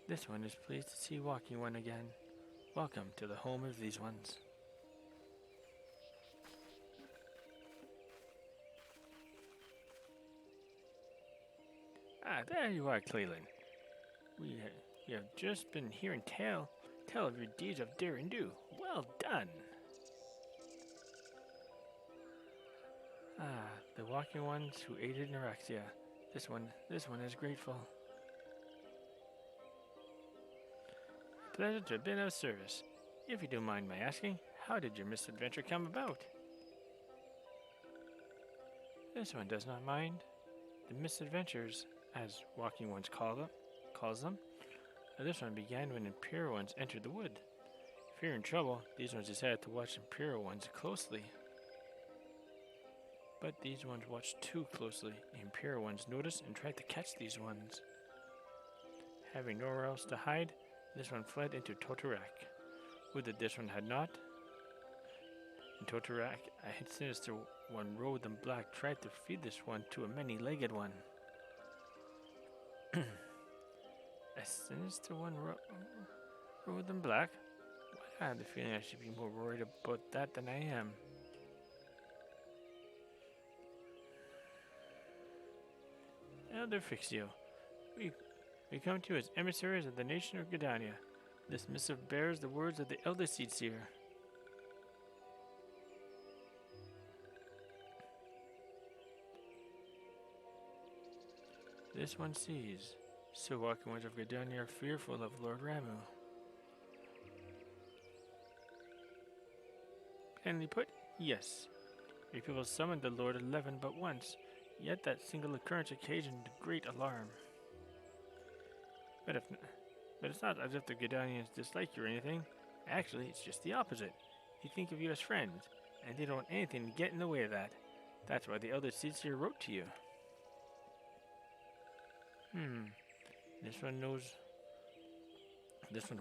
This one is pleased to see Walking One again. Welcome to the home of these ones. Ah, there you are, Clalin. We have just been hearing tell of your deeds of dare and do. Well done. Ah, the Walking Ones who aided Norexia. This one is grateful. Pleasure to have been of service. If you don't mind my asking, how did your misadventure come about? This one does not mind. The misadventures, as Walking Ones calls them, this one began when Imperial Ones entered the wood. Fearing trouble, these ones decided to watch Imperial Ones closely. But these ones watched too closely. The Imperial Ones noticed and tried to catch these ones. Having nowhere else to hide, this one fled into Totorak. Would that this one had not. In Totorak, a sinister one robed in black tried to feed this one to a many-legged one. A sinister one robed in black? I have the feeling I should be more worried about that than I am. Elder Fixio, we come to you as emissaries of the nation of Gridania. This missive bears the words of the Elder Seed Seer. This one sees. So Walking Ones of Gridania are fearful of Lord Ramu. Plainly put, yes. Your people summoned the Lord 11 but once, yet that single occurrence occasioned great alarm. But it's not as if the Gridanians dislike you or anything. Actually, it's just the opposite. They think of you as friends, and they don't want anything to get in the way of that. That's why the Elder Seed Seer wrote to you. This one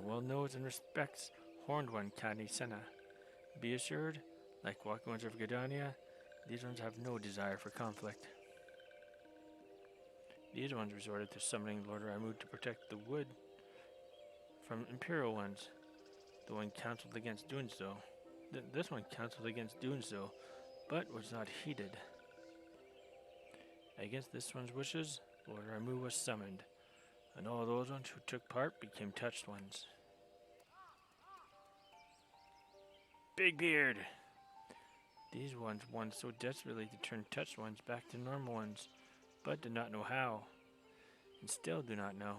well knows and respects Horned One Kani Senna. Be assured, like Walking Ones of Gridania, these ones have no desire for conflict. These ones resorted to summoning Lord Ramu to protect the wood from Imperial Ones. The one counseled against doing so. This one counseled against doing so, but was not heeded. Against this one's wishes, Lord Ramu was summoned, and all those ones who took part became touched ones. Big Beard! These ones wanted so desperately to turn touched ones back to normal ones, but did not know how, and still do not know.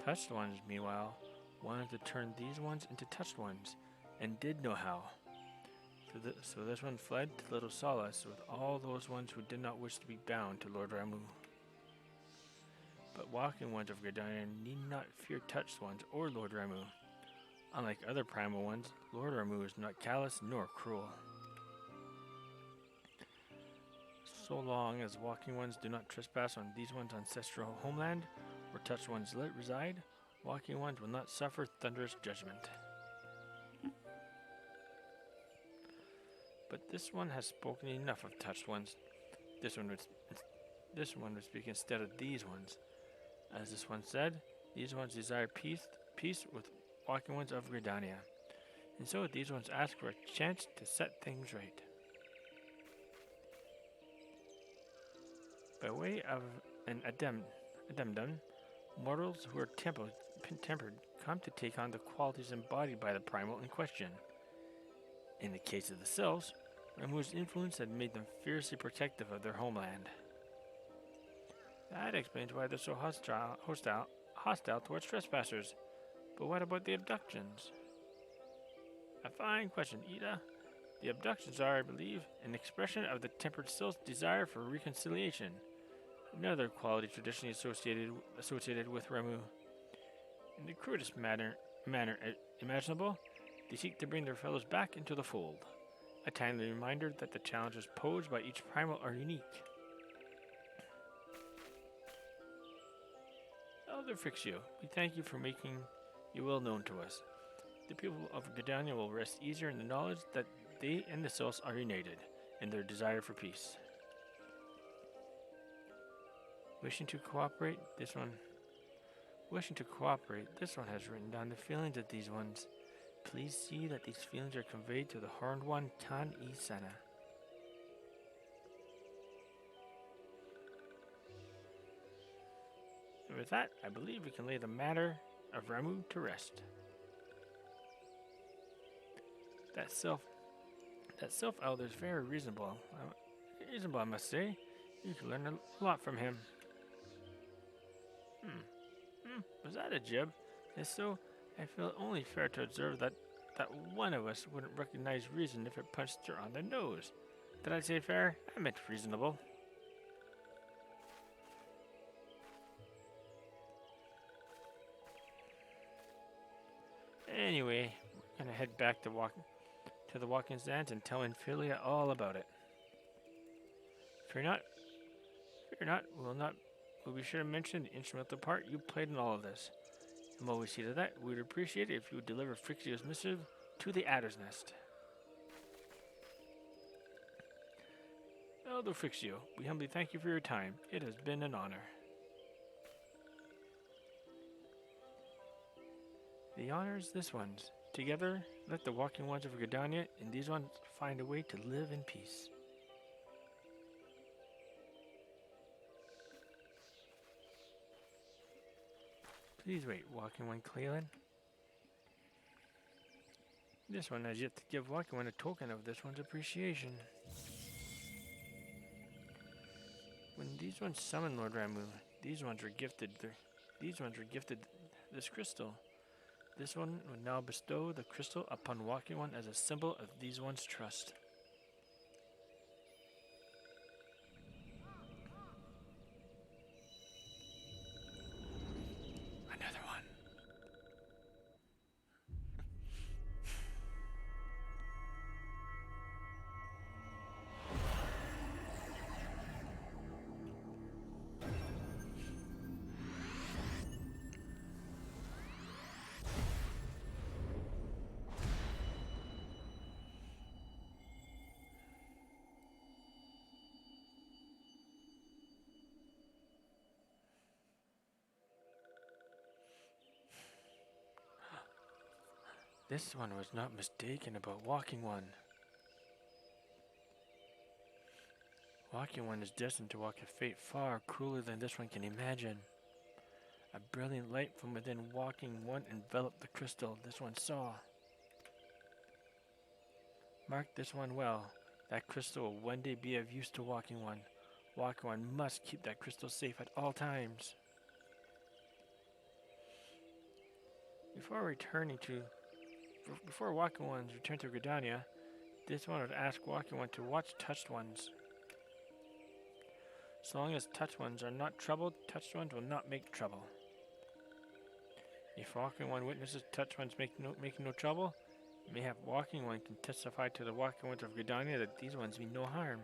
Touched ones, meanwhile, wanted to turn these ones into touched ones, and did know how. So this one fled to little solace with all those ones who did not wish to be bound to Lord Ramu. But Walking Ones of Gridania need not fear touched ones or Lord Ramu. Unlike other primal ones, Lord Ramu is not callous nor cruel. So long as Walking Ones do not trespass on these ones' ancestral homeland, where touched ones reside, Walking Ones will not suffer thunderous judgment. But this one has spoken enough of touched ones. This one would speak instead of these ones. As this one said, these ones desire peace with Walking Ones of Gridania. And so these ones ask for a chance to set things right. By way of an addendum, mortals who are tempered come to take on the qualities embodied by the primal in question. In the case of the Sylphs, Ramuh's influence had made them fiercely protective of their homeland. That explains why they're so hostile towards trespassers. But what about the abductions? A fine question, Ida. The abductions are, I believe, an expression of the tempered Sylph's desire for reconciliation, another quality traditionally associated with Ramuh. In the crudest manner imaginable, they seek to bring their fellows back into the fold, a timely reminder that the challenges posed by each primal are unique. Elder Fixio, we thank you for making you well known to us. The people of Gridania will rest easier in the knowledge that they and the Sylphs are united in their desire for peace. Wishing to cooperate, this one has written down the feelings of these ones. Please see that these feelings are conveyed to the Horned One, Tan-E-Sana. And with that, I believe we can lay the matter of Ramuh to rest. That Sylph Elder is very reasonable. I must say. You can learn a lot from him. Was that a jib? If so, I feel only fair to observe that one of us wouldn't recognize reason if it punched her on the nose. Did I say fair? I meant reasonable. Anyway, we're gonna head back to the walking stands and tell Ophelia all about it. Fear not, we'll be sure to mention the instrumental part you played in all of this. And while we see to that, we'd appreciate it if you would deliver Frixio's missive to the Adder's Nest. Elder Frixio, we humbly thank you for your time. It has been an honor. The honor is this one's. Together, let the walking ones of Gridania and these ones find a way to live in peace. Please wait, walking one Clalin. This one has yet to give walking one a token of this one's appreciation. When these ones summon Lord Ramuh, these ones were gifted this crystal. This one would now bestow the crystal upon walking one as a symbol of these one's trust. Another one. This one was not mistaken about Walking One. Walking One is destined to walk a fate far crueler than this one can imagine. A brilliant light from within Walking One enveloped the crystal this one saw. Mark this one well. That crystal will one day be of use to Walking One. Walking One must keep that crystal safe at all times. Before Walking One's return to Gridania, this one would ask Walking One to watch Touched Ones. So long as Touched Ones are not troubled, Touched Ones will not make trouble. If Walking One witnesses Touched Ones making no trouble, mayhap Walking One can testify to the Walking Ones of Gridania that these ones mean no harm.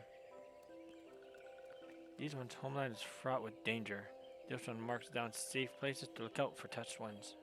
These ones' homeland is fraught with danger. This one marks down safe places to look out for Touched Ones.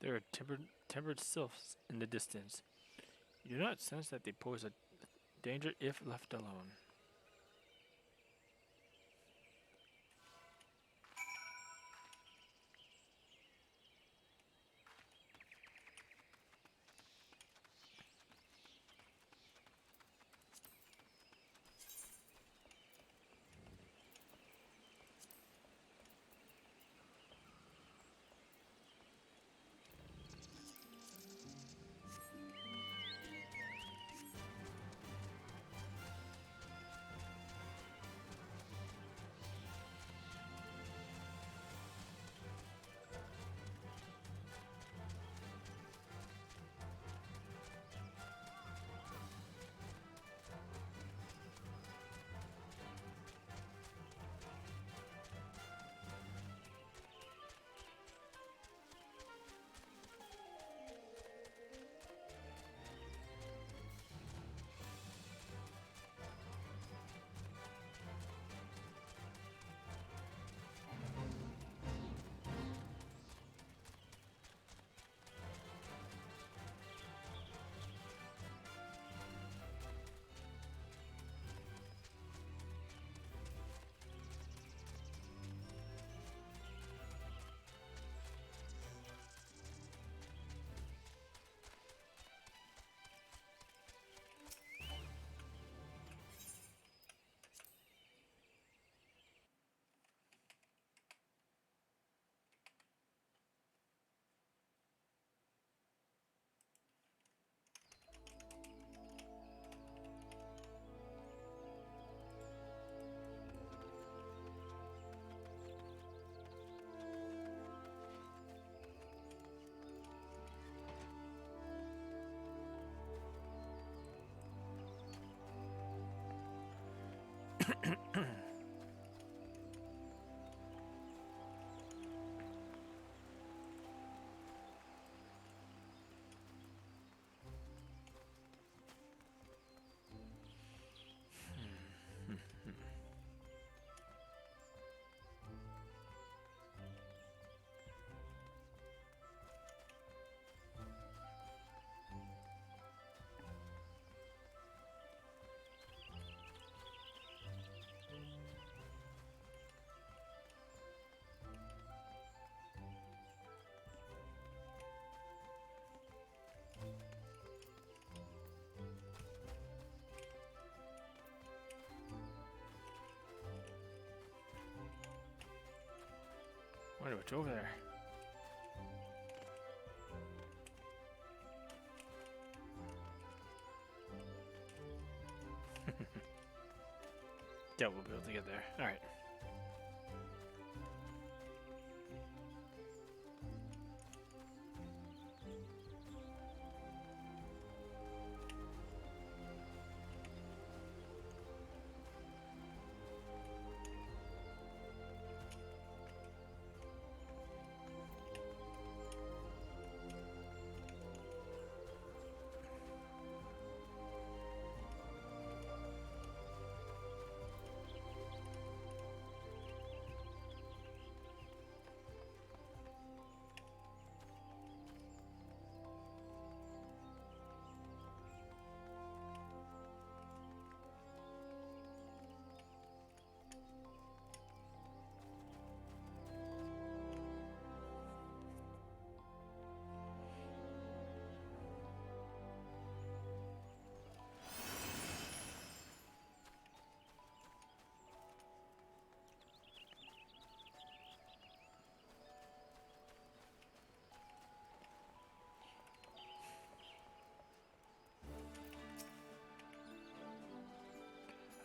There are tempered sylphs in the distance. You do not sense that they pose a danger if left alone. Wonder what's over there. Yeah, we'll be able to get there. Alright.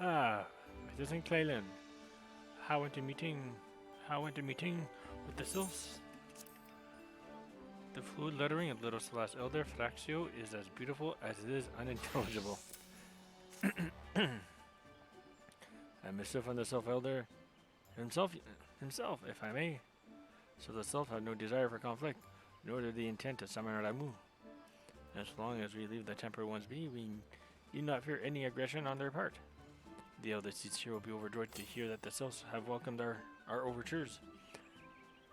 Ah, this is Clalin. How went the meeting? How went the meeting with the sylphs? The fluid lettering of Little Celeste Elder Flaxio is as beautiful as it is unintelligible. I myself on the Sylph Elder himself, if I may. So the Sylph have no desire for conflict, nor do they intend to summon Ramu. As long as we leave the temporary ones be, we need not fear any aggression on their part. The Elder Seats here will be overjoyed to hear that the Sylphs have welcomed our overtures,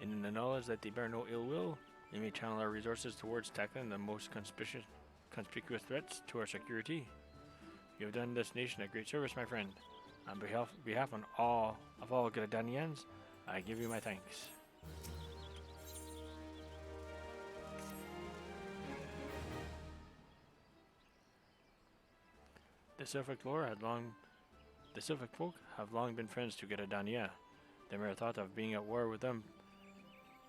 and in the knowledge that they bear no ill will We may channel our resources towards tackling the most conspicuous threats to our security. You have done this nation a great service, my friend. On behalf of all Gradanians, I give you my thanks. The Sylphic folk have long been friends to Gradania. The mere thought of being at war with them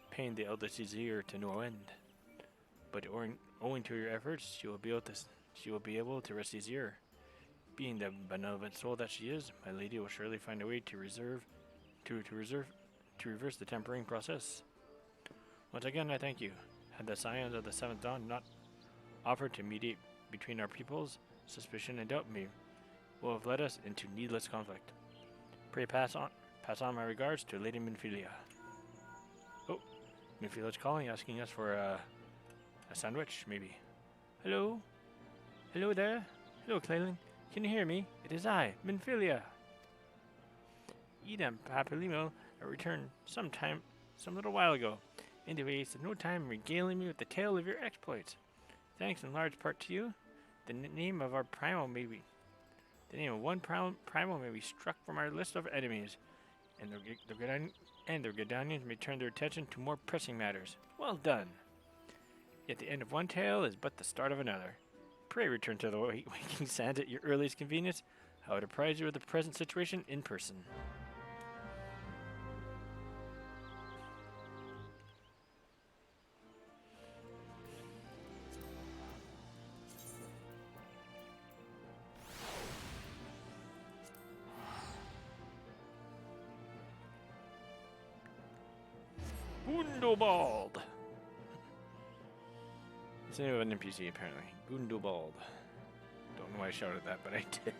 pained the eldest Izir to no end. But owing to your efforts, she will be able to rest easier. Being the benevolent soul that she is, my lady will surely find a way to reverse the tempering process. Once again, I thank you. Had the scions of the Seventh Dawn not offered to mediate between our peoples, suspicion and doubt will have led us into needless conflict. Pray pass on my regards to Lady Minfilia. Oh, Minfilia's calling, asking us for a sandwich, maybe. Hello? Hello there? Hello, Clalin. Can you hear me? It is I, Minfilia. Edam Papilimo, I returned some little while ago. Anyway, it's no time regaling me with the tale of your exploits. Thanks in large part to you. The name of one primal may be struck from our list of enemies, and the Gradanians may turn their attention to more pressing matters. Well done. Yet the end of one tale is but the start of another. Pray return to the waking sands at your earliest convenience. I would apprise you of the present situation in person. Gundobald. It's the name of an NPC, apparently. Gundobald. Don't know why I shouted that, but I did.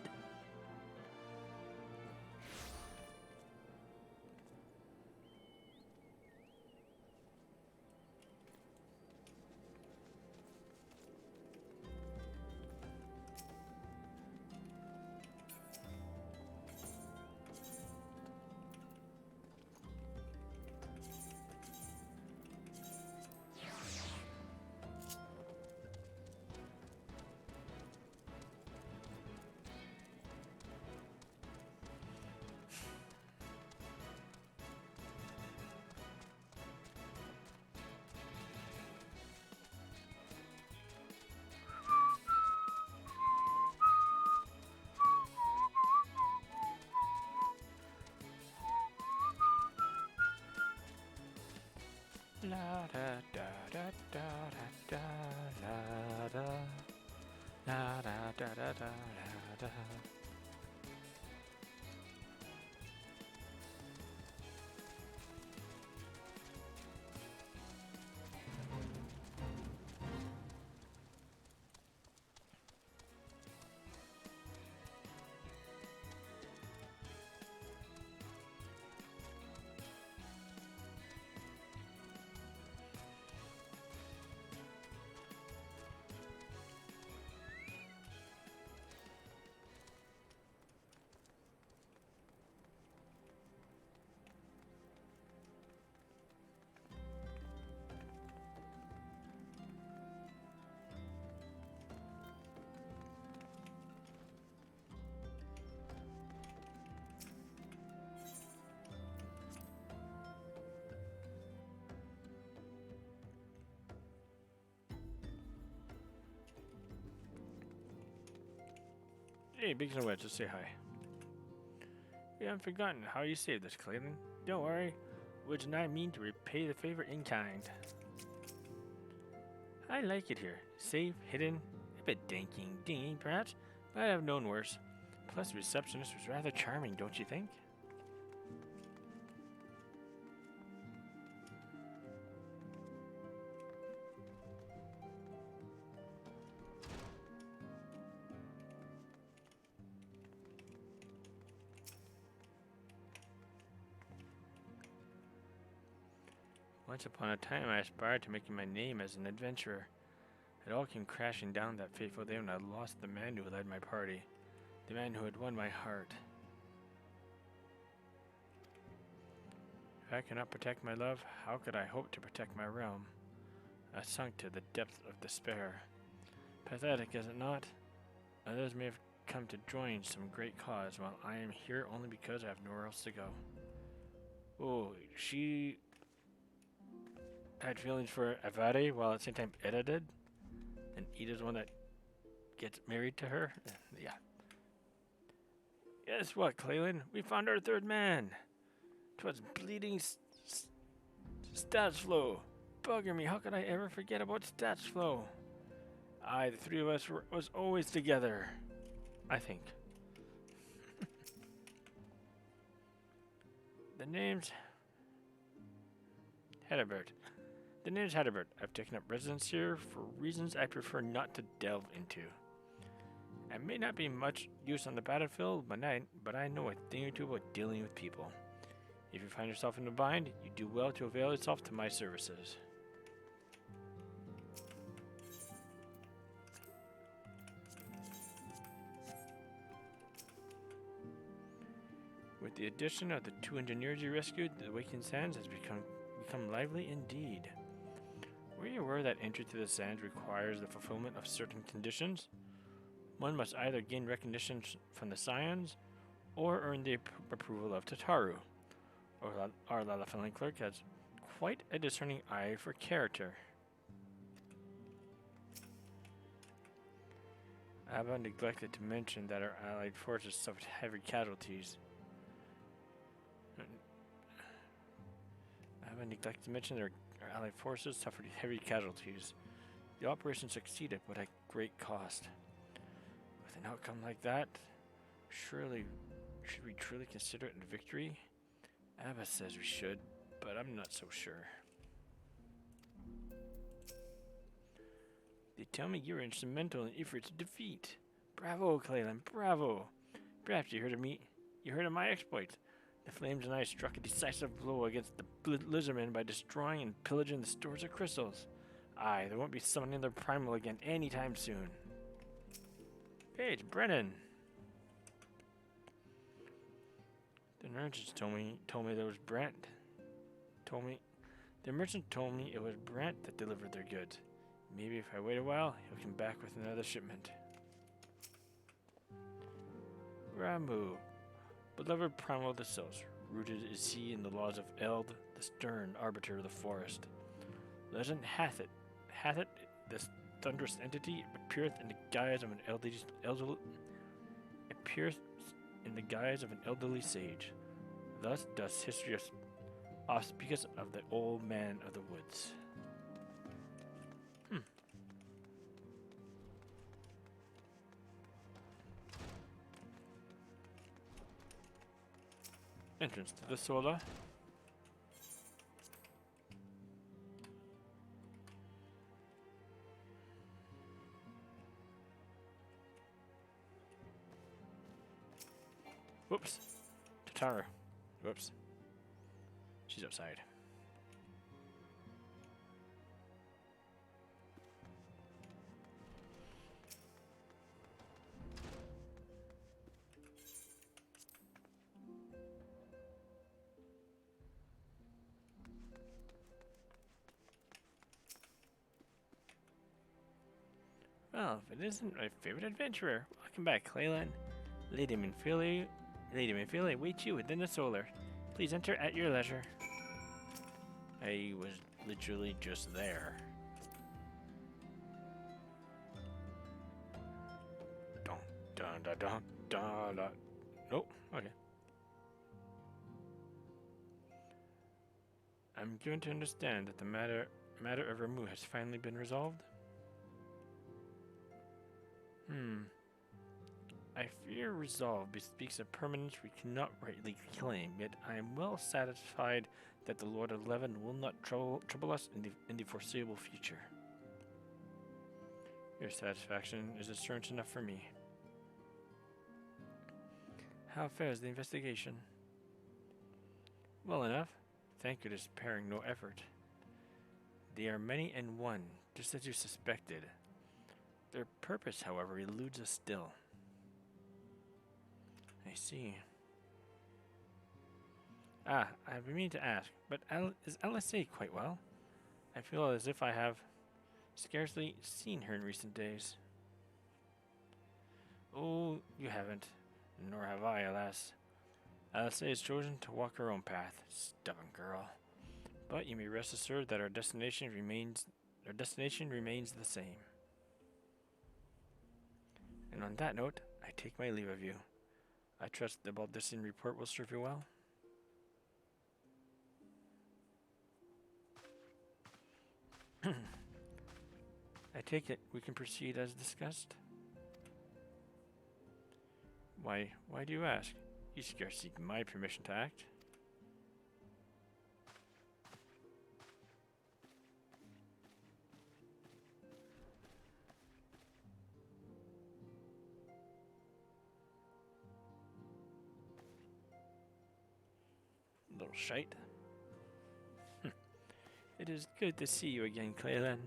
La da da da da da da da la da da da da da. Hey, Biggs and Wedge, just say hi. We haven't forgotten how you saved us, Clalin. Don't worry, Wedge and I mean to repay the favor in kind. I like it here. Safe, hidden, a bit dingy perhaps, but I'd have known worse. Plus, the receptionist was rather charming, don't you think? Once upon a time, I aspired to making my name as an adventurer. It all came crashing down that fateful day when I lost the man who led my party, the man who had won my heart. If I cannot protect my love, how could I hope to protect my realm? I sunk to the depth of despair. Pathetic, is it not? Others may have come to join some great cause, while I am here only because I have nowhere else to go. Oh, she had feelings for Avade while at the same time Eda did? And Ida's the one that gets married to her? Yeah. Guess what, Clalin? We found our third man. 'Twas bleeding stats flow. Bugger me, how could I ever forget about stats flow? Aye, the three of us was always together. I think. The name's Hedibert. The name's Hedibert. I've taken up residence here for reasons I prefer not to delve into. I may not be much use on the battlefield, but I know a thing or two about dealing with people. If you find yourself in a bind, you do well to avail yourself to my services. With the addition of the 2 engineers you rescued, the Waking Sands has become lively indeed. Were you aware that entry to the Sands requires the fulfillment of certain conditions? One must either gain recognition from the Scions, or earn the approval of Tataru. Our Lalafellin clerk has quite a discerning eye for character. Abba neglected to mention that our allied forces suffered heavy casualties. Our allied forces suffered heavy casualties. The operation succeeded, but at great cost. With an outcome like that, should we truly consider it a victory? Abba says we should, but I'm not so sure. They tell me you were instrumental in Ifrit's defeat. Bravo, Clalin, bravo! Perhaps you heard of my exploits. The Flames and I struck a decisive blow against the Lizardmen by destroying and pillaging the stores of crystals. Aye, there won't be summoning their primal again anytime soon. Hey, it's Brennan. The merchants told me there was Brent. The merchant told me it was Brent that delivered their goods. Maybe if I wait a while, he'll come back with another shipment. Ramu, beloved primal of the Cells, rooted is he in the laws of Eld, the stern arbiter of the forest. Legend hath it, this thunderous entity appeareth in the guise of an elderly sage. Thus does history auspicious of the old man of the woods. Entrance to the Sola. Whoops. Tataru. Whoops. She's outside. Well, if it isn't my favorite adventurer, welcome back, Clalin. Lady Manfili awaits you within the solar. Please enter at your leisure. I was literally just there. Dun dun dun dun dun dun. Nope. Okay. I'm given to understand that the matter of Ramu has finally been resolved. I fear resolve bespeaks a permanence we cannot rightly claim, yet I am well satisfied that the Lord of Levin will not trouble us in the foreseeable future. Your satisfaction is assurance enough for me. How fares the investigation? Well enough. Thank you, sparing no effort. They are many and one, just as you suspected. Their purpose, however, eludes us still. I see. I've been meaning to ask, but is LSA quite well? I feel as if I have Scarcely seen her in recent days. Oh, you haven't, nor have I, alas. Alice has chosen to walk her own path, stubborn girl. But you may rest assured that our destination remains the same. And on that note, I take my leave of you. I trust the Baldician report will serve you well. I take it we can proceed as discussed. Why do you ask? You scarce seek my permission to act. Little shite. It is good to see you again, Clalin.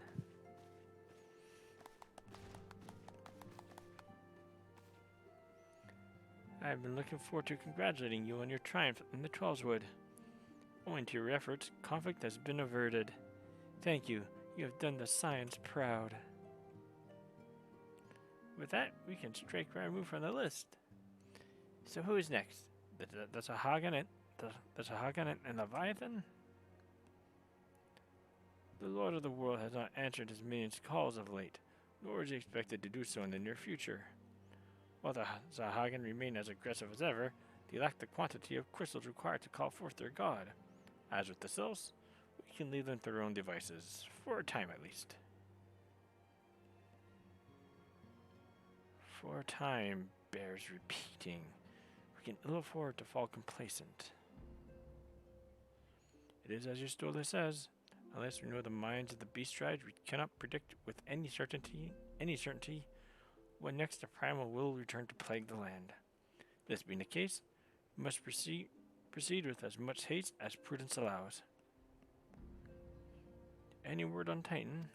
I've been looking forward to congratulating you on your triumph in the Trollswood. Owing to your efforts, conflict has been averted. Thank you. You have done the Scions proud. With that, we can strike right move from the list. So who is next? The Sahagin and Leviathan? The Lord of the World has not answered his minions' calls of late, nor is he expected to do so in the near future. While the Sahagin remain as aggressive as ever, they lack the quantity of crystals required to call forth their god. As with the Sylphs, we can leave them to their own devices, for a time at least. For a time bears repeating. We can ill afford to fall complacent. It is as your story says. Unless we know the minds of the beast tribes, we cannot predict with any certainty when next the primal will return to plague the land. This being the case, we must proceed with as much haste as prudence allows. Any word on Titan?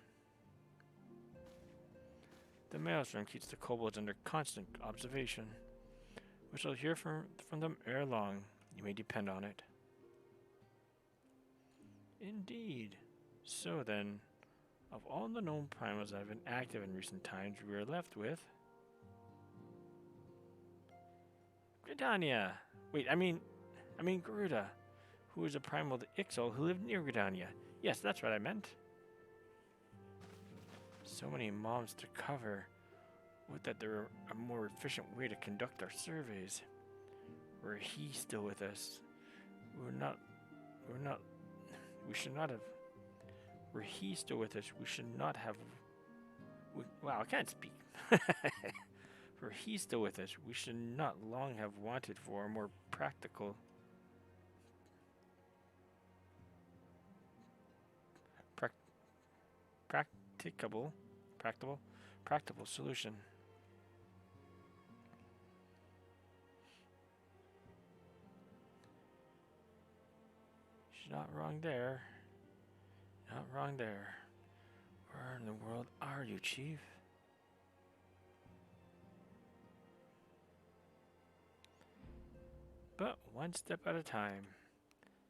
The maelstrom keeps the kobolds under constant observation. We shall hear from them ere long. You may depend on it. Indeed. So then, of all the known primals that have been active in recent times, we are left with Gridania. Wait, I mean Garuda, who is a primal of the Ixal who lived near Gridania. Yes, that's what I meant. So many mobs to cover. Would that there were a more efficient way to conduct our surveys. Were he still with us, we should not have. Were he still with us, we should not have. Wow, I can't speak. Were he still with us, we should not long have wanted for a more practicable solution. She's not wrong there. Not wrong there. Where in the world are you, Chief? But one step at a time.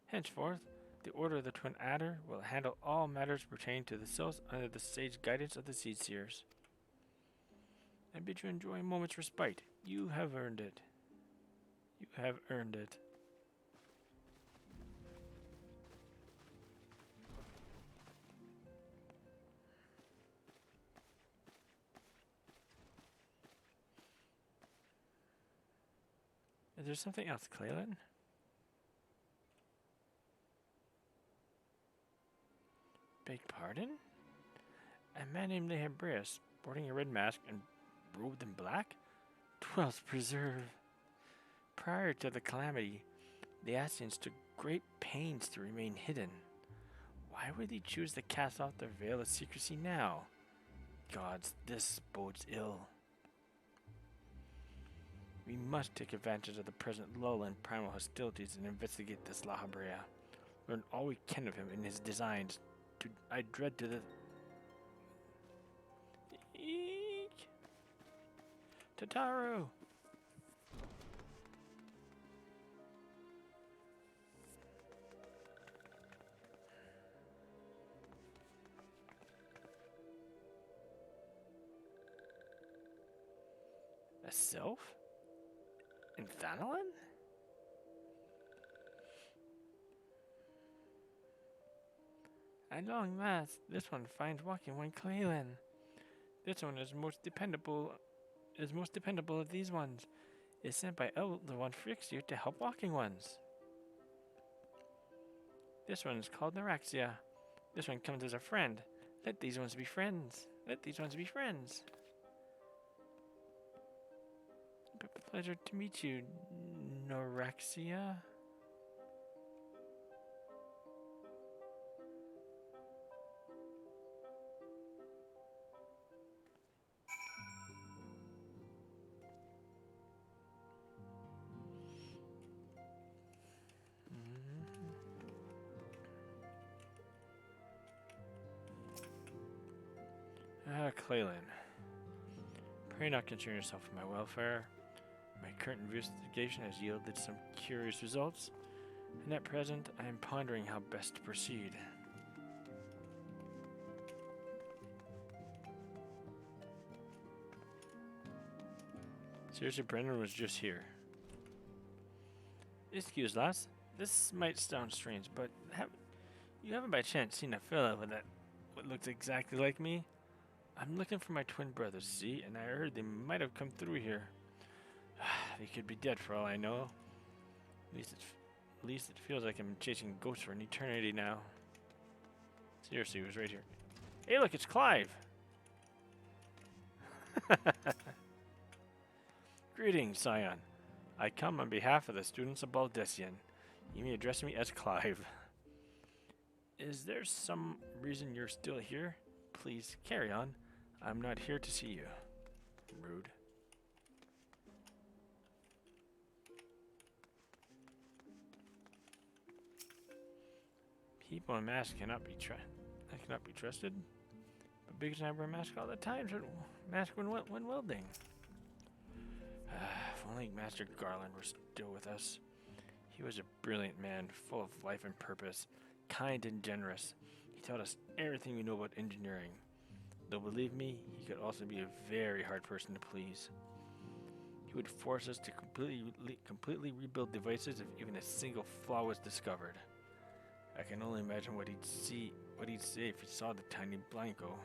Henceforth, the Order of the Twin Adder will handle all matters pertaining to the Sylphs under the sage guidance of the Seed Seers. I bid you enjoy a moment's respite. You have earned it. You have earned it. Is there something else, Clalin? Beg pardon? A man named Lehabrius, sporting a red mask and robed in black? 'Twas preserve. Prior to the calamity, the Ascians took great pains to remain hidden. Why would they choose to cast off their veil of secrecy now? Gods, this bodes ill. We must take advantage of the present lull in primal hostilities and investigate this Lehabria. Learn all we can of him and his designs. I dread to the... Eek! Tataru! A sylph? In Thanalan? At long last, this one finds walking one Clalin. This one is most dependable of these ones. Is sent by Elder One Frixier to help walking ones. This one is called Neuraxia. This one comes as a friend. Let these ones be friends. Let these ones be friends. Pleasure to meet you, Neuraxia. Clalin. Pray not concern yourself with my welfare. My current investigation has yielded some curious results, and at present I am pondering how best to proceed. Seriously, Brendan was just here. Excuse, lass. This might sound strange, but you haven't by chance seen a fella with what looks exactly like me? I'm looking for my twin brothers, see, and I heard they might have come through here. They could be dead for all I know. At least it feels like I'm chasing ghosts for an eternity now. Seriously, he was right here. Hey, look, it's Clive! Greetings, Scion. I come on behalf of the students of Baldessian. You may address me as Clive. Is there some reason you're still here? Please, carry on. I'm not here to see you. Rude. People in masks cannot be trusted. But Biggs and I wear masks all the time. When welding. If only Master Garland were still with us. He was a brilliant man, full of life and purpose, kind and generous. He taught us everything we know about engineering. Though believe me, he could also be a very hard person to please. He would force us to completely rebuild devices if even a single flaw was discovered. I can only imagine what he'd say if he saw the tiny Blanco.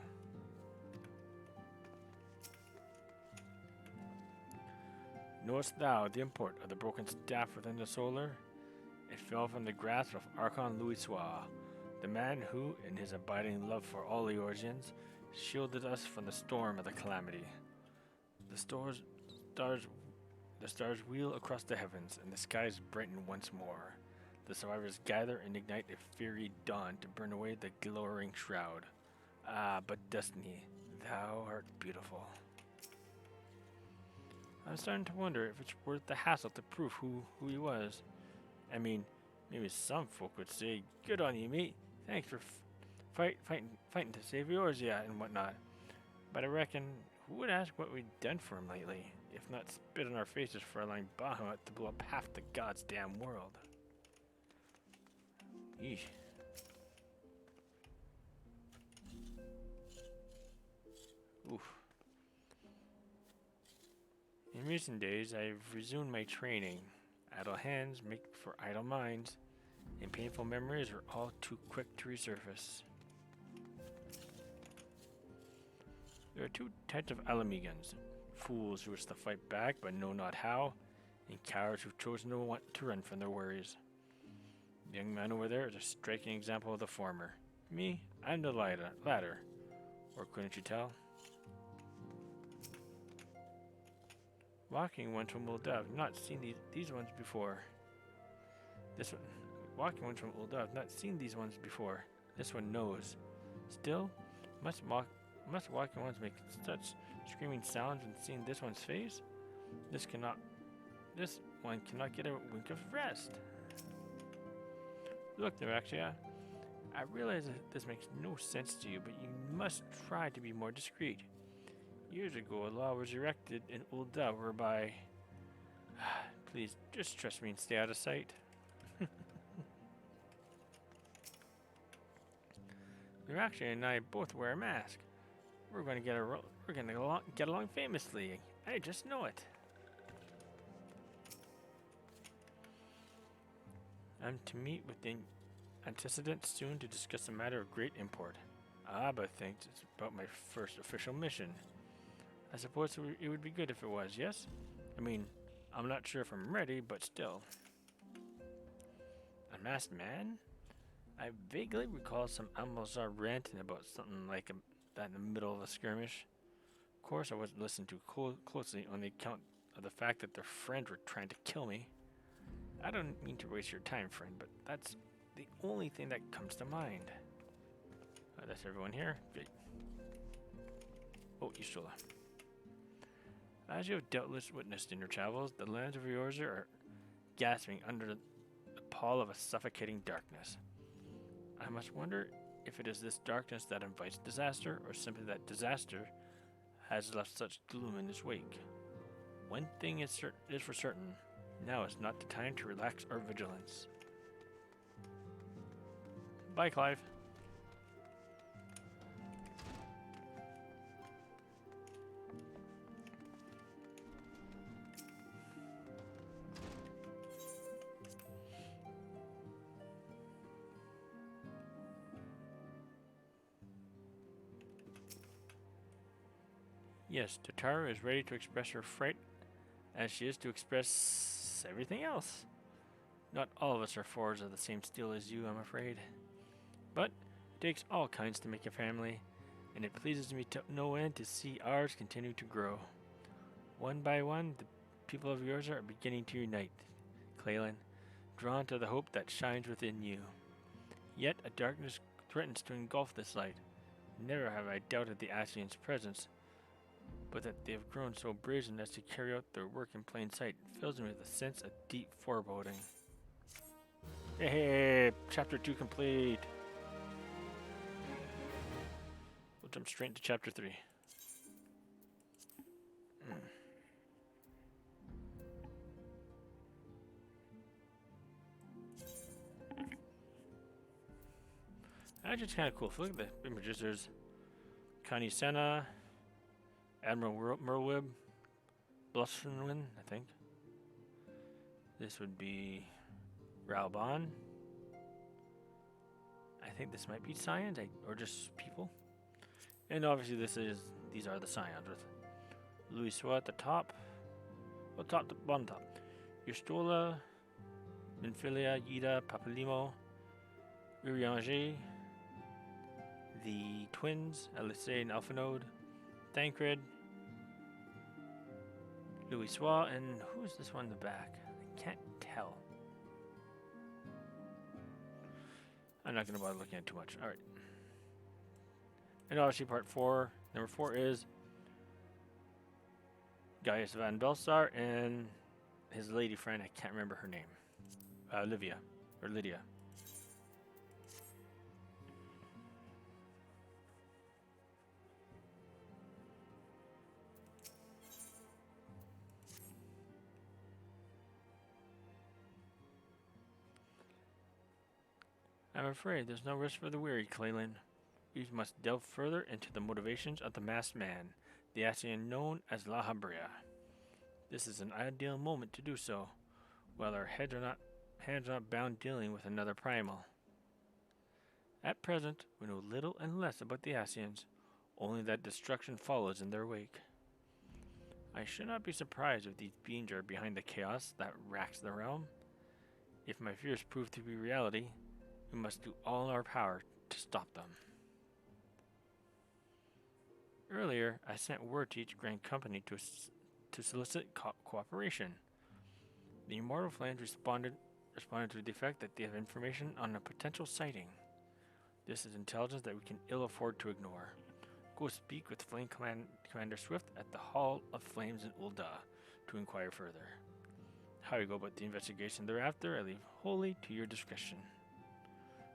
Knowest thou the import of the broken staff within the solar? It fell from the grasp of Archon Louisoix, the man who, in his abiding love for all Eorzeans, shielded us from the storm of the calamity. The stars wheel across the heavens, and the skies brighten once more. The survivors gather and ignite a fiery dawn to burn away the glowering shroud. Ah, but Destiny, thou art beautiful. I'm starting to wonder if it's worth the hassle to prove who he was. I mean, maybe some folk would say, "Good on you, mate. Thanks for fighting to save Eorzea and whatnot." But I reckon, who would ask what we'd done for him lately, if not spit in our faces for allowing Bahamut to blow up half the god's damn world? Eesh. Oof. In recent days, I've resumed my training. Idle hands make for idle minds, and painful memories are all too quick to resurface. There are two types of Alamegans: fools who wish to fight back but know not how, and cowards who've chosen to run from their worries. The young man over there is a striking example of the former. Me, I'm the latter. Or couldn't you tell? Walking one from Uldov, not seen these ones before. Walking one from Uldov, not seen these ones before. This one knows. Still, must walking ones make such screaming sounds when seeing this one's face? This one cannot get a wink of rest. Look, Neuraxia, I realize that this makes no sense to you, but you must try to be more discreet. Years ago, a law was erected in Ul'dah whereby... Please, just trust me and stay out of sight. Neuraxia and I both wear a mask. We're going to get along famously. I just know it. I'm to meet with the antecedents soon to discuss a matter of great import. Abba thinks it's about my first official mission. I suppose it would be good if it was, yes? I mean, I'm not sure if I'm ready, but still. A masked man? I vaguely recall some Almazar ranting about something like that in the middle of a skirmish. Of course, I wasn't listening too closely on the account of the fact that their friends were trying to kill me. I don't mean to waste your time, friend, but that's the only thing that comes to mind. That's everyone here. Great. Oh, Ystola. As you have doubtless witnessed in your travels, the lands of Eorzur are gasping under the pall of a suffocating darkness. I must wonder if it is this darkness that invites disaster, or simply that disaster has left such gloom in its wake. One thing is for certain. Now is not the time to relax our vigilance. Bye, Clive. Yes, Tataru is ready to express her fright as she is to express everything else. Not all of us are forged of the same steel as you, I'm afraid. But it takes all kinds to make a family, and it pleases me to no end to see ours continue to grow. One by one, the people of Eorzur are beginning to unite, Clalin, drawn to the hope that shines within you. Yet a darkness threatens to engulf this light. Never have I doubted the Ascians' presence, but that they have grown so brazen as to carry out their work in plain sight fills me with a sense of deep foreboding. Hey, chapter 2 complete. We'll jump straight into chapter 3. Actually, it's kind of cool. If you look at the images, there's Connie Senna, Admiral Merwib, Blushenwin, I think. This would be Ralban. I think this might be Scions, or just people. And obviously these are the Scions with Louis Soa at the top. Well, top to bottom top. Yustola, Minfilia, Yida, Papalimo, Urianger, the twins, Alice and Alphanode, Thancred, Louis Soa, and who's this one in the back? I can't tell. I'm not going to bother looking at it too much. Alright. And obviously part 4. Number 4 is Gaius Van Belsar and his lady friend. I can't remember her name. Lydia. I'm afraid there's no rest for the weary, Clalin. We must delve further into the motivations of the masked man, the Ascian known as La Habrea. This is an ideal moment to do so, while our hands are not bound dealing with another primal. At present, we know little and less about the Ascians, only that destruction follows in their wake. I should not be surprised if these beings are behind the chaos that racks the realm. If my fears prove to be reality, we must do all in our power to stop them. Earlier, I sent word to each Grand Company to solicit cooperation. The Immortal Flames responded to the effect that they have information on a potential sighting. This is intelligence that we can ill afford to ignore. Go speak with Flame Commander Swift at the Hall of Flames in Ul'dah to inquire further. How you go about the investigation thereafter, I leave wholly to your discretion.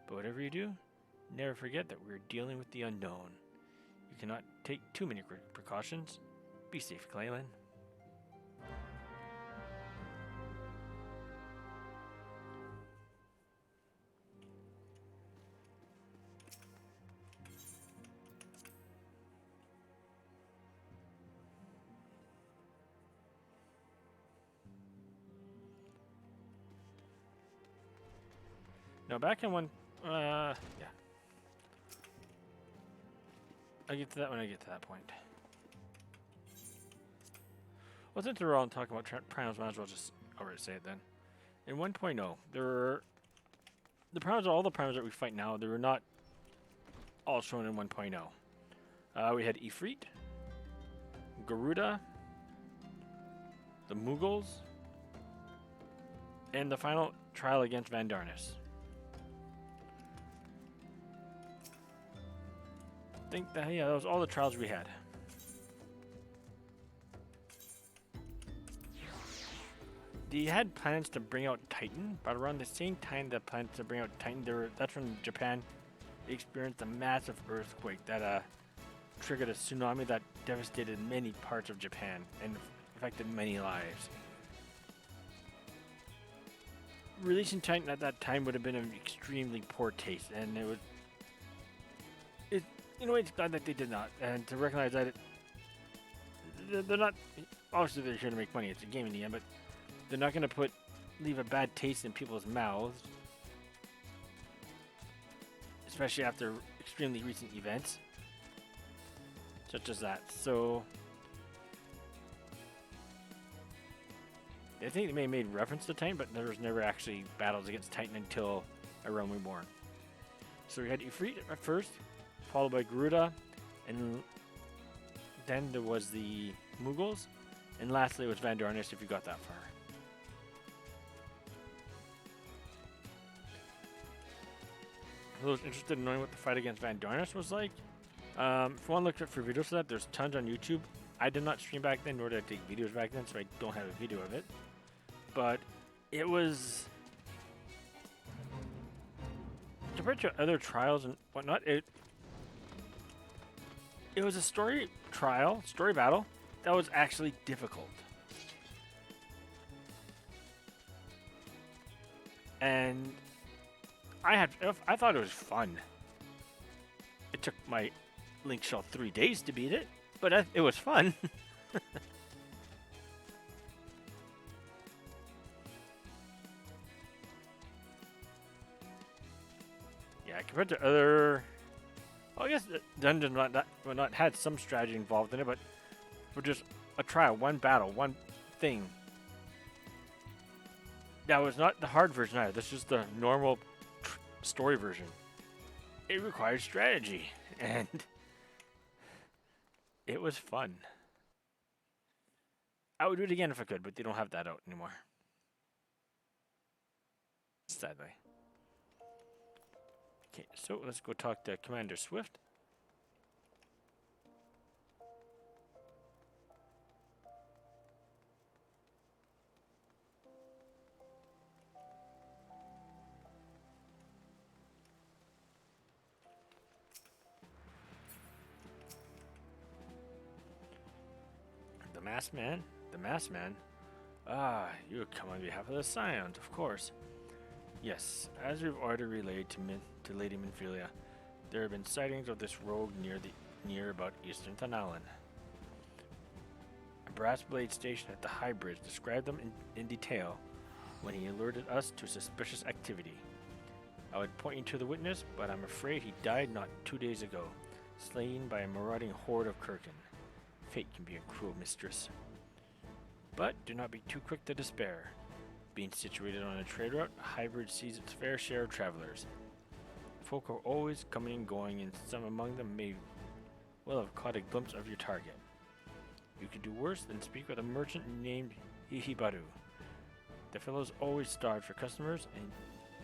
But whatever you do, never forget that we are dealing with the unknown. You cannot take too many precautions. Be safe, Clalin. Now back in one, yeah. I'll get to that when I get to that point. Well, since we're all talking about primals, might as well just already say it then. In 1.0, there were the primals, all the primals that we fight now, they were not all shown in 1.0. We had Ifrit, Garuda, the Mughals, and the final trial against Vandarnis. I think that, yeah, that was all the trials we had. They had plans to bring out Titan, but around the same time the plans to bring out Titan, that's when Japan experienced a massive earthquake that triggered a tsunami that devastated many parts of Japan and affected many lives. Releasing Titan at that time would have been an extremely poor taste, and it's glad that they did not, and to recognize that they're not, obviously they're here to make money, it's a game in the end, but they're not going to leave a bad taste in people's mouths, especially after extremely recent events such as that. So I think they may have made reference to Titan, but there was never actually battles against Titan until A Realm Reborn. So we had Ifrit at first, followed by Garuda, and then there was the Mughals, and lastly it was Vandarnis if you got that far. For those interested in knowing what the fight against Vandarnis was like, if you want to look for videos of that, there's tons on YouTube. I did not stream back then, nor did I take videos back then, so I don't have a video of it. But it was, compared to other trials and whatnot, it was a story battle that was actually difficult. And I thought it was fun. It took my Link Shell 3 days to beat it, but it was fun. Yeah, compared to other, well, I guess Dungeon not had some strategy involved in it, but for just a trial, one battle, one thing. That was not the hard version either. This is the normal story version. It requires strategy, and it was fun. I would do it again if I could, but they don't have that out anymore. Sadly. Okay, so let's go talk to Commander Swift. The Masked Man? Ah, you come on behalf of the Scions, of course. Yes, as we've already relayed to Lady Minfilia, there have been sightings of this rogue near about eastern Clalin. A brass blade stationed at the High Bridge described them in detail when he alerted us to suspicious activity. I would point you to the witness, but I'm afraid he died not 2 days ago, slain by a marauding horde of Kirkin. Fate can be a cruel mistress. But do not be too quick to despair. Being situated on a trade route, High Bridge sees its fair share of travelers. Folk are always coming and going, and some among them may well have caught a glimpse of your target. You could do worse than speak with a merchant named Hihibaru. The fellow's always starved for customers, and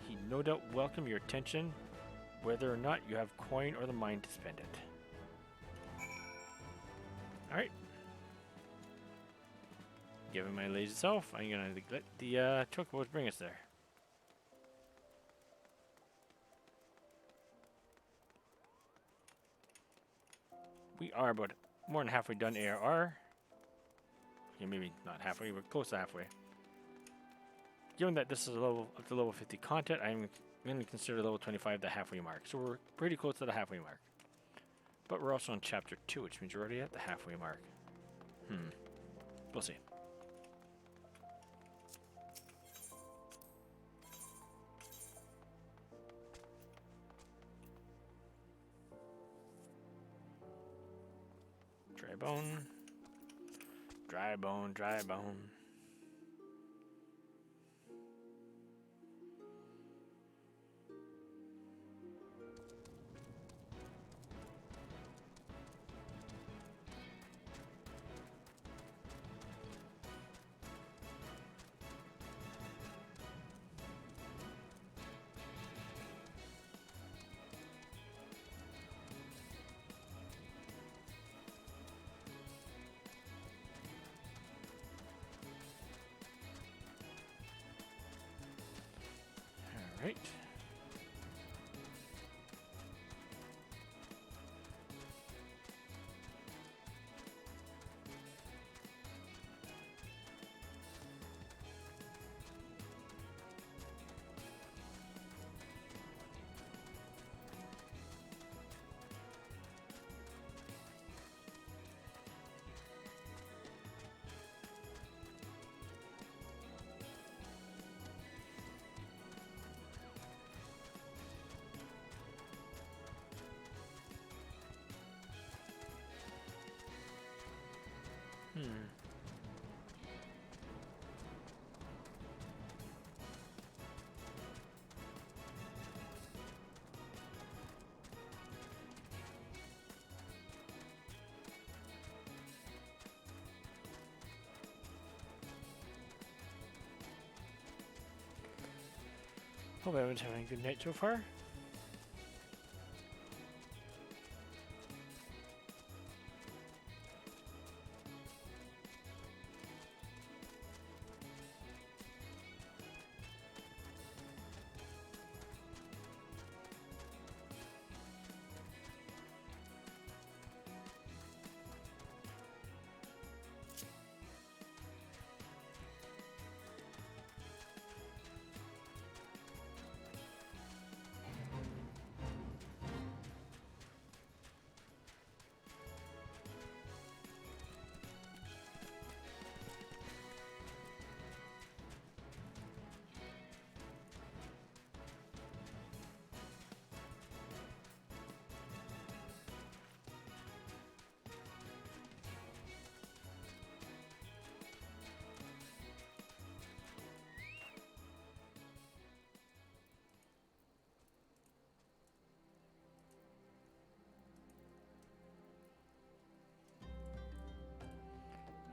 he'd no doubt welcome your attention, whether or not you have coin or the mind to spend it. Alright. Given my lazy self, I'm gonna let the chocobos bring us there. We are about more than halfway done ARR. Yeah, maybe not halfway, we're close to halfway. Given that this is up to level 50 content, I'm going to consider level 25 the halfway mark. So we're pretty close to the halfway mark. But we're also on chapter 2, which means we're already at the halfway mark. We'll see. bone. Dry bone, dry bone. Right. Hope everyone's having a good night so far.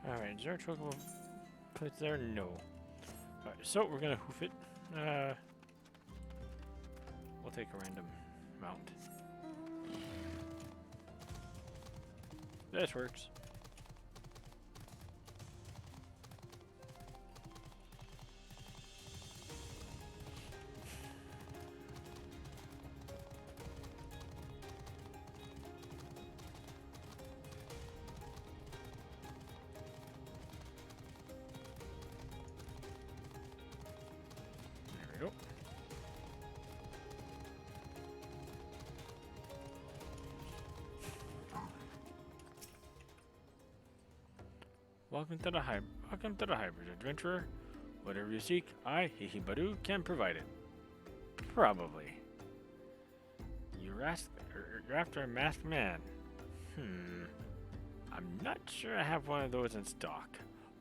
Alright, is there a chocobo place there? No. Alright, so we're gonna hoof it. We'll take a random mount. This works. Go. Welcome to the hybrid adventurer. Whatever you seek, I, Hihibadu, can provide it. Probably. You're after a masked man. I'm not sure I have one of those in stock.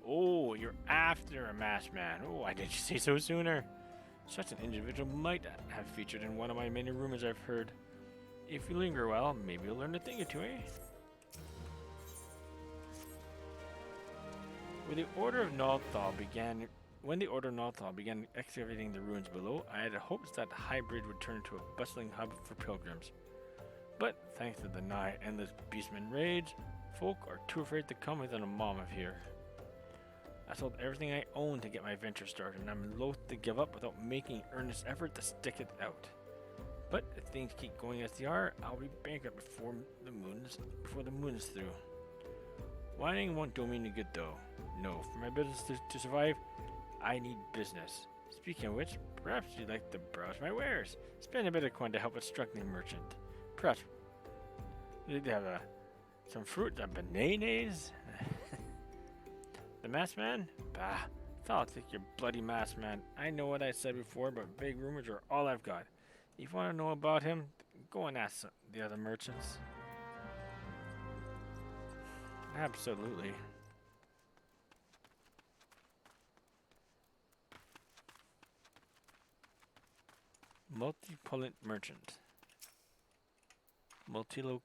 Oh, you're after a masked man. Oh, why didn't you say so sooner? Such an individual might have featured in one of my many rumors I've heard. If you linger well, maybe you'll learn a thing or two, eh? When the Order of Nalthal began excavating the ruins below, I had hopes that the hybrid would turn into a bustling hub for pilgrims. But thanks to the nigh endless beastman raids, folk are too afraid to come within a mile of here. I sold everything I owned to get my venture started, and I'm loath to give up without making earnest effort to stick it out. But if things keep going as they are, I'll be bankrupt before the moon is through. Whining won't do me any good, though. No, for my business to survive, I need business. Speaking of which, perhaps you'd like to browse my wares. Spend a bit of coin to help a struggling merchant. Perhaps you'd have some fruit and bananas. The masked man? Bah, I'll take your bloody masked man. I know what I said before, but vague rumors are all I've got. If you want to know about him, go and ask the other merchants. Absolutely. Multipotent merchant. Multiloquent.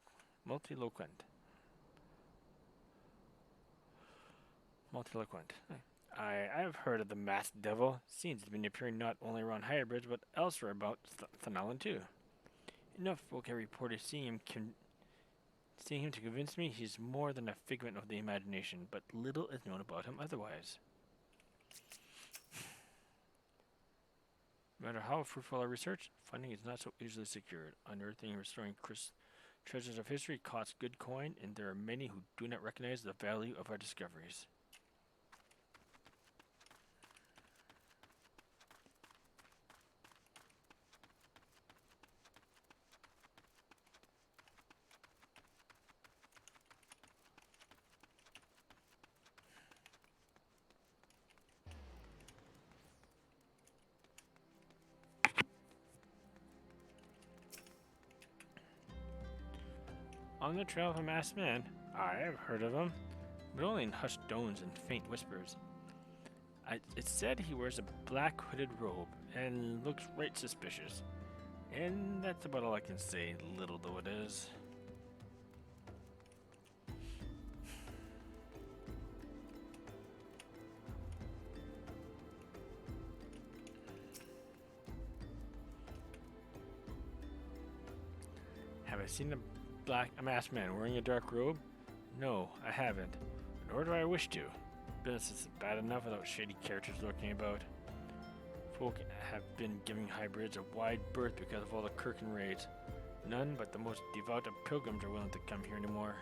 Multiloquent. I've heard of the masked devil. Seems to be appearing not only around Higher Bridge, but elsewhere about Clalin too. Enough folk have reported seeing him to convince me he's more than a figment of the imagination, but little is known about him otherwise. No matter how fruitful our research, funding is not so easily secured. Unearthing and restoring treasures of history costs good coin, and there are many who do not recognize the value of our discoveries. On the trail of a masked man, I have heard of him, but only in hushed tones and faint whispers. It's said he wears a black hooded robe and looks right suspicious. And that's about all I can say, little though it is. Have I seen a masked man wearing a dark robe? No, I haven't. Nor do I wish to. Business is bad enough without shady characters lurking about. Folk have been giving hybrids a wide berth because of all the Kirkin raids. None but the most devout of pilgrims are willing to come here anymore.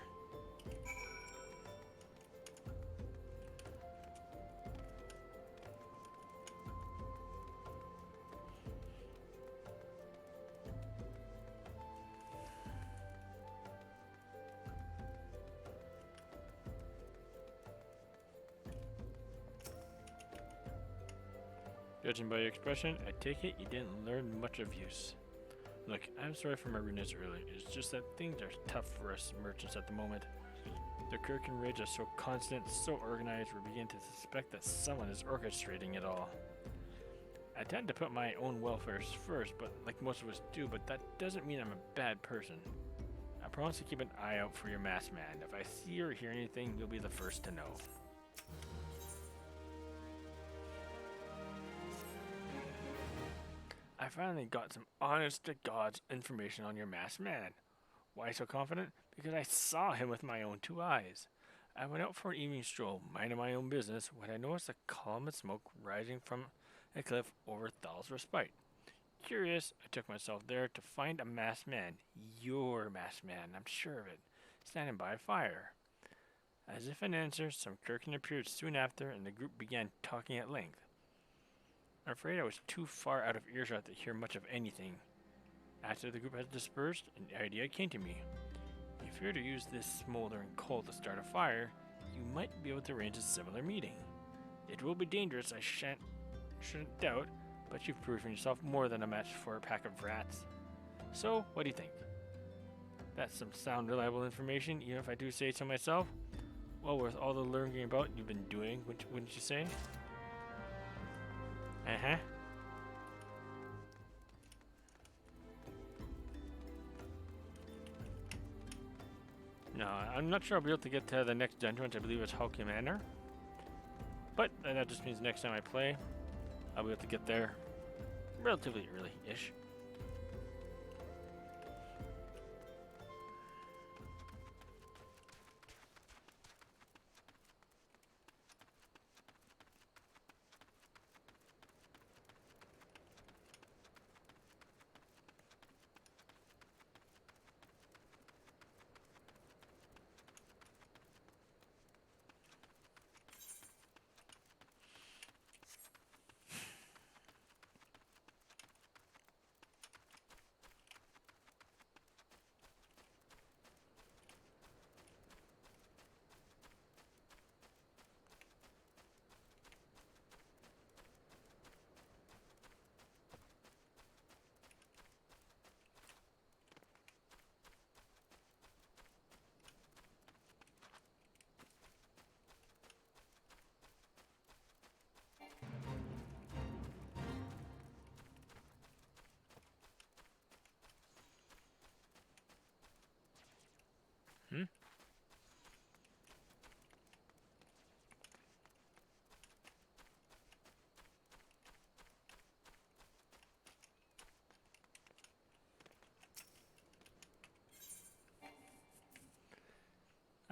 Judging by your expression, I take it you didn't learn much of use. Look, I'm sorry for my rudeness earlier. It's just that things are tough for us merchants at the moment. The Kirkin raids are so constant, so organized, we're beginning to suspect that someone is orchestrating it all. I tend to put my own welfare first, but like most of us do, but that doesn't mean I'm a bad person. I promise to keep an eye out for your masked man. If I see or hear anything, you'll be the first to know. I finally got some honest to God's information on your masked man. Why so confident? Because I saw him with my own 2 eyes. I went out for an evening stroll, minding my own business, when I noticed a column of smoke rising from a cliff over Thal's Respite. Curious, I took myself there to find a masked man, your masked man, I'm sure of it, standing by a fire. As if in answer, some Kirkin appeared soon after, and the group began talking at length. I'm afraid I was too far out of earshot to hear much of anything. After the group had dispersed, an idea came to me. If you're to use this smoldering coal to start a fire, you might be able to arrange a similar meeting. It will be dangerous, I shouldn't doubt, but you've proven yourself more than a match for a pack of rats. So, what do you think? That's some sound, reliable information, even if I do say so myself. Well worth all the learning about you've been doing, wouldn't you say? Uh-huh. No, I'm not sure I'll be able to get to the next dungeon, which I believe is Halki Manor. But that just means next time I play, I'll be able to get there relatively early-ish.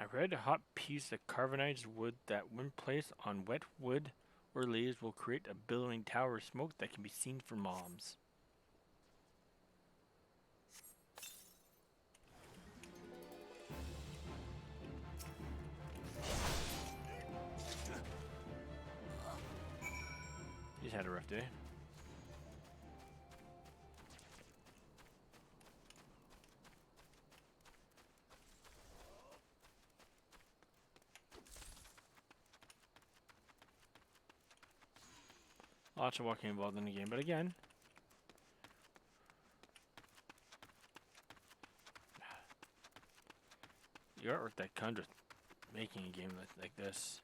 A red hot piece of carbonized wood that, when placed on wet wood or leaves, will create a billowing tower of smoke that can be seen from Maws. He's had a rough day. Lots of walking involved in the game, but again, the artwork that comes with making a game like this,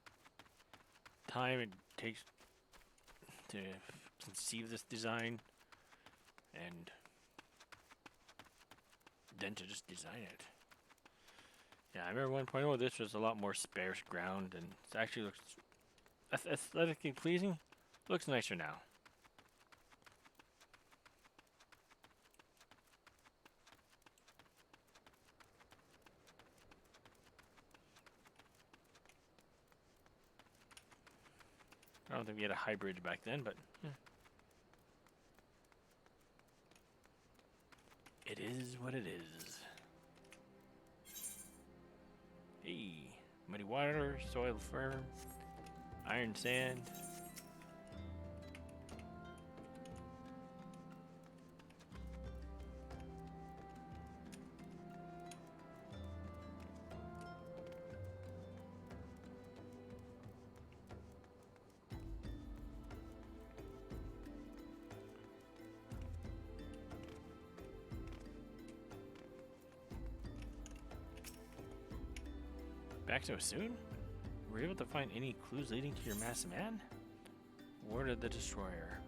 time it takes to conceive this design, and then to just design it. Yeah, I remember 1.0, this was a lot more sparse ground, and it actually looks aesthetically pleasing. Looks nicer now. I don't think we had a hybrid back then, but yeah. It is what it is. Hey, muddy water, soil firm, iron sand. Back so soon? Were you able to find any clues leading to your masked man? Ward of the Destroyer.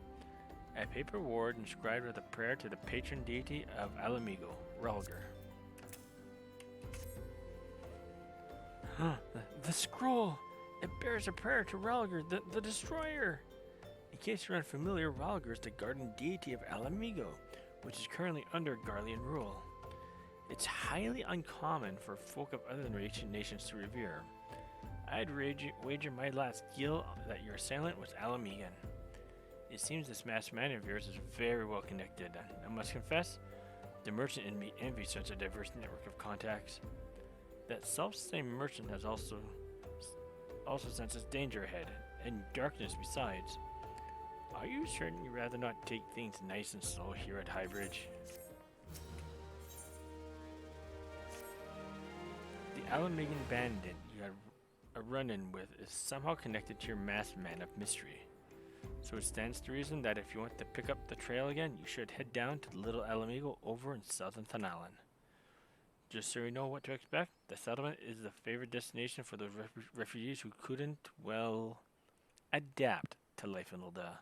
A paper ward inscribed with a prayer to the patron deity of Alamigo, Relger. Huh, the scroll! It bears a prayer to Relger, the Destroyer! In case you're unfamiliar, Relger is the guardian deity of Alamigo, which is currently under Garlean rule. It's highly uncommon for folk of other nations to revere. I'd wager my last deal that your assailant was Alamigan. It seems this masked man of yours is very well connected. I must confess, the merchant in me envies such a diverse network of contacts. That self-same merchant has also senses danger ahead, and darkness besides. Are you certain you'd rather not take things nice and slow here at Highbridge? The Alamigan bandit you had a run-in with is somehow connected to your masked man of mystery. So it stands to reason that if you want to pick up the trail again, you should head down to the Little Alamigo over in southern Clalin. Just so you know what to expect, the settlement is the favorite destination for those refugees who couldn't, well, adapt to life in Lilda.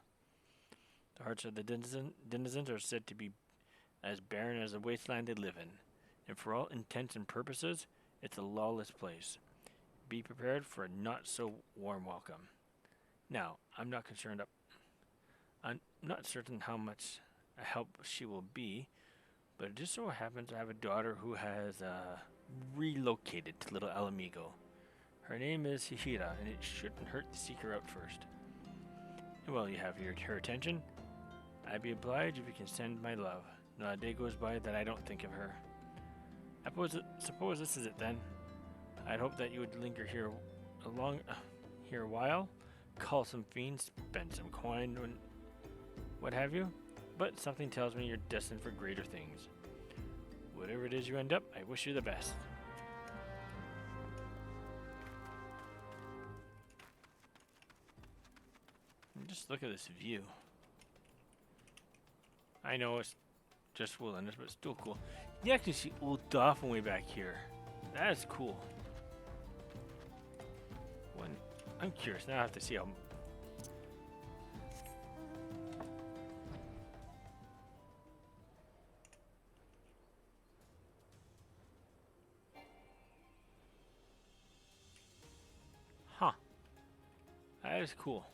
The hearts of the denizens are said to be as barren as the wasteland they live in, and for all intents and purposes, it's a lawless place. Be prepared for a not-so-warm welcome. Now, I'm not certain how much a help she will be, but it just so happens I have a daughter who has relocated to Little Alamigo. Her name is Hihira, and it shouldn't hurt to seek her out first. And while you have her attention, I'd be obliged if you can send my love. Not a day goes by that I don't think of her. I suppose this is it then. I'd hope that you would linger here a while, call some fiends, spend some coin, what have you. But something tells me you're destined for greater things. Whatever it is you end up, I wish you the best. And just look at this view. I know it's just wilderness, but it's still cool. You actually see Old Dolphin way back here. That is cool. I'm curious. Now I have to see how... Huh. That is cool.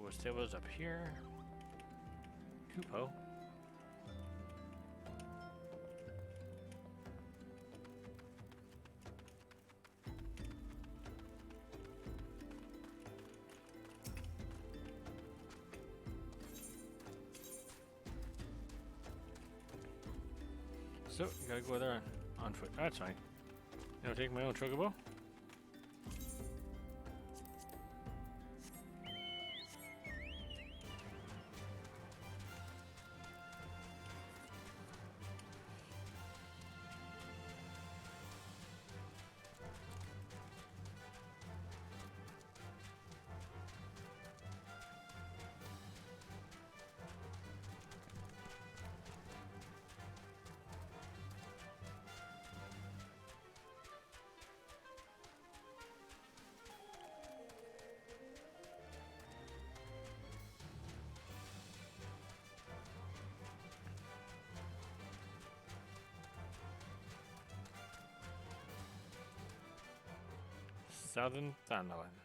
stables up here. Kupo. So, you gotta go there on foot. That's fine. I'll take my own chocobo. Southern Thanalan.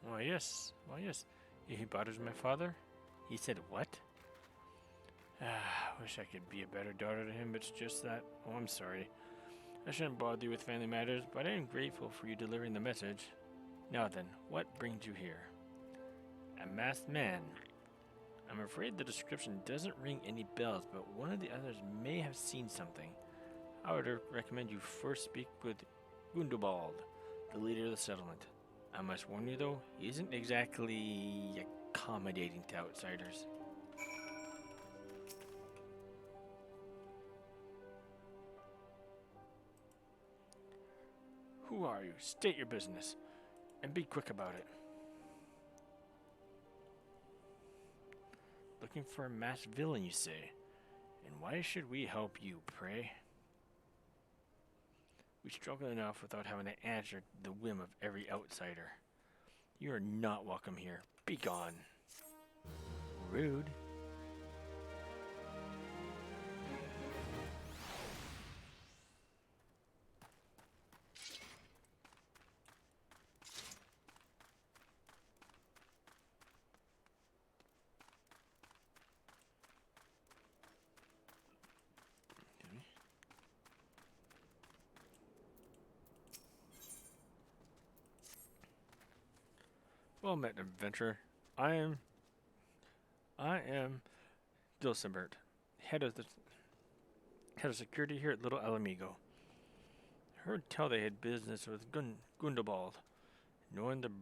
Why yes, why yes. He bothers my father? He said what? Wish I could be a better daughter to him, but it's just that. Oh, I'm sorry. I shouldn't bother you with family matters, but I am grateful for you delivering the message. Now then, what brings you here? A masked man. I'm afraid the description doesn't ring any bells, but one of the others may have seen something. I would recommend you first speak with Gundobald, the leader of the settlement. I must warn you though, he isn't exactly accommodating to outsiders. Who are you? State your business, and be quick about it. Looking for a masked villain, you say? And why should we help you, pray? We struggle enough without having to answer the whim of every outsider. You are not welcome here. Be gone. Rude. Well met, adventurer. I am Dilsibert, head of security here at Little Alamigo. Heard tell they had business with Gundobald. Knowing the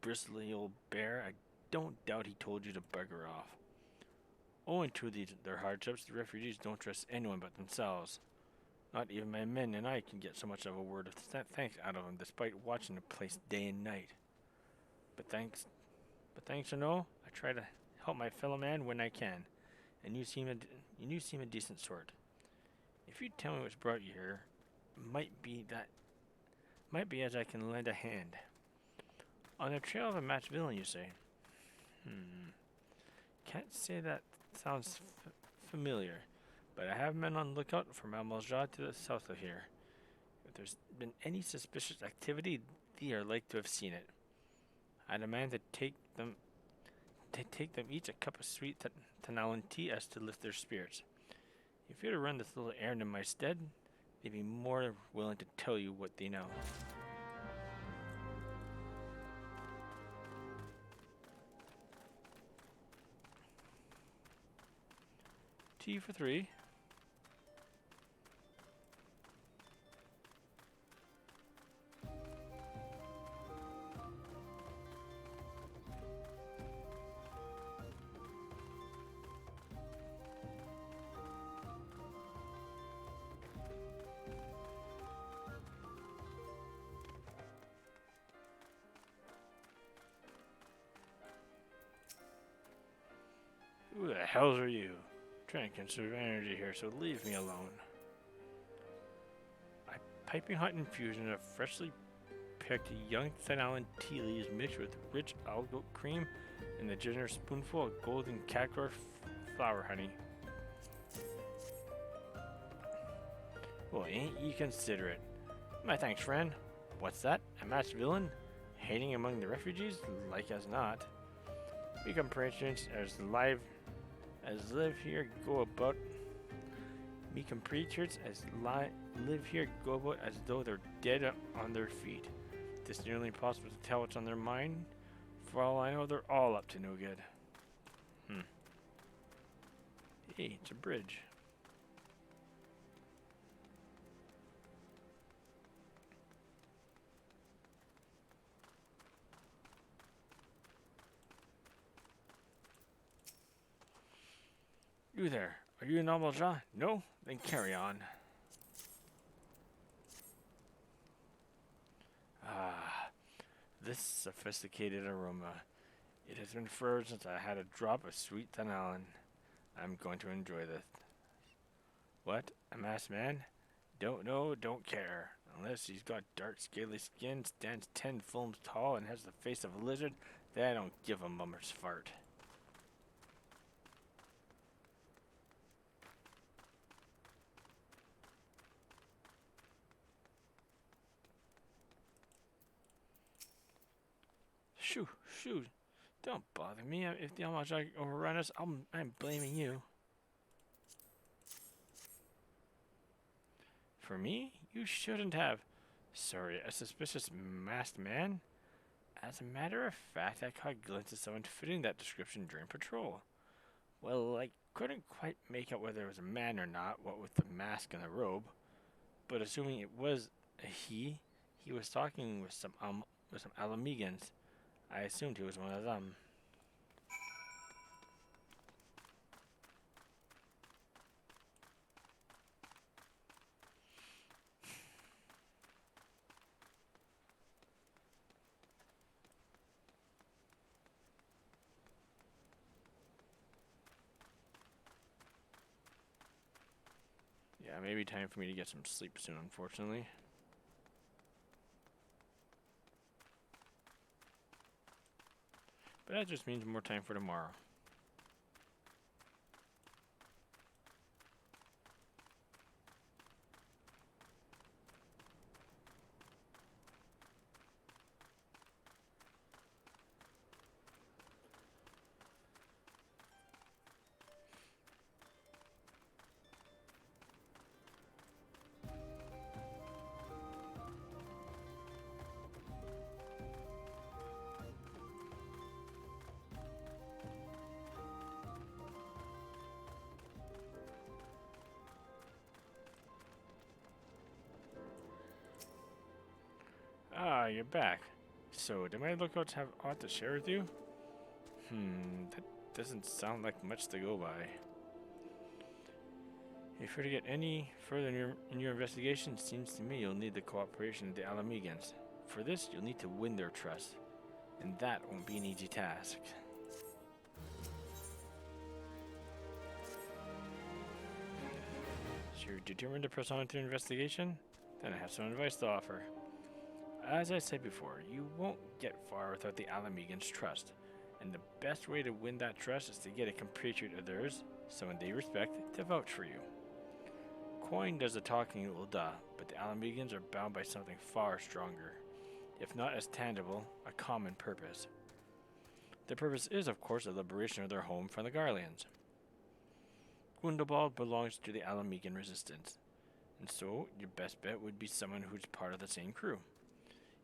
bristly old bear, I don't doubt he told you to bugger off. Owing to their hardships, the refugees don't trust anyone but themselves. Not even my men and I can get so much of a word of thanks out of them, despite watching the place day and night. But thanks or no, I try to help my fellow man when I can, and you seem a decent sort. If you tell me what's brought you here, might be as I can lend a hand. On the trail of a matched villain, you say? Can't say that sounds familiar, but I have men on lookout for Maws to the south of here. If there's been any suspicious activity, they are like to have seen it. I demand to take them each a cup of sweet Thanalan tea as to lift their spirits. If you were to run this little errand in my stead, they'd be more willing to tell you what they know. Tea for 3. hells are you? Trying to conserve energy here, so leave me alone. A piping hot infusion of freshly picked young Clalin tea leaves mixed with rich algal cream and a generous spoonful of golden cactuar flower honey. Well, ain't you considerate? My thanks, friend. What's that? A masked villain? Hiding among the refugees? Like as not. We compatriots live here go about. Me compatriots live here go about as though they're dead on their feet. It's nearly impossible to tell what's on their mind. For all I know, they're all up to no good. Hey, it's a bridge. You there. Are you a noble Jaw? No? Then carry on. Ah, this sophisticated aroma. It has been forever since I had a drop of sweet Clalin. I'm going to enjoy this. What? A masked man? Don't know, don't care. Unless he's got dark, scaly skin, stands 10 films tall, and has the face of a lizard, then I don't give a mummer's fart. Shoo, shoo. Don't bother me. If the Almajag overrun us, I'm blaming you. For me? You shouldn't have. Sorry, a suspicious masked man? As a matter of fact, I caught glimpses of someone fitting that description during patrol. Well, I couldn't quite make out whether it was a man or not, what with the mask and the robe. But assuming it was a he was talking with some Alamegans. I assumed he was one of them. Yeah, maybe time for me to get some sleep soon, unfortunately. But that just means more time for tomorrow. Ah, you're back. So, do my lookouts have aught to share with you? That doesn't sound like much to go by. If you're to get any further in your investigation, it seems to me you'll need the cooperation of the Alamegans. For this, you'll need to win their trust, and that won't be an easy task. So you're determined to press on with your investigation? Then I have some advice to offer. As I said before, you won't get far without the Alamegans' trust, and the best way to win that trust is to get a compatriot of theirs, someone they respect, to vouch for you. Coin does the talking, but the Alamegans are bound by something far stronger, if not as tangible, a common purpose. The purpose is, of course, the liberation of their home from the Garleans. Gundobald belongs to the Alamegan resistance, and so your best bet would be someone who's part of the same crew.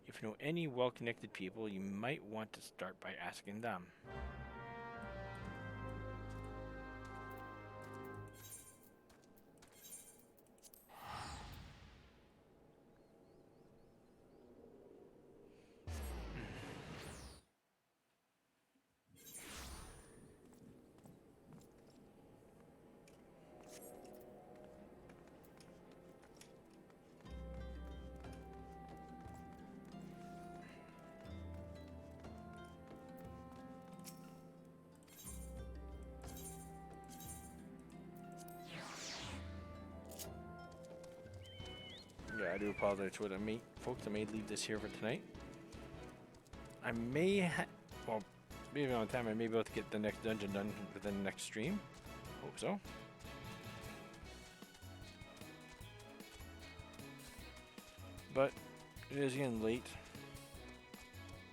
If you know any well-connected people, you might want to start by asking them. I do apologize to the folks. I may leave this here for tonight. I may, well, maybe on time. I may be able to get the next dungeon done within the next stream. Hope so. But it is getting late.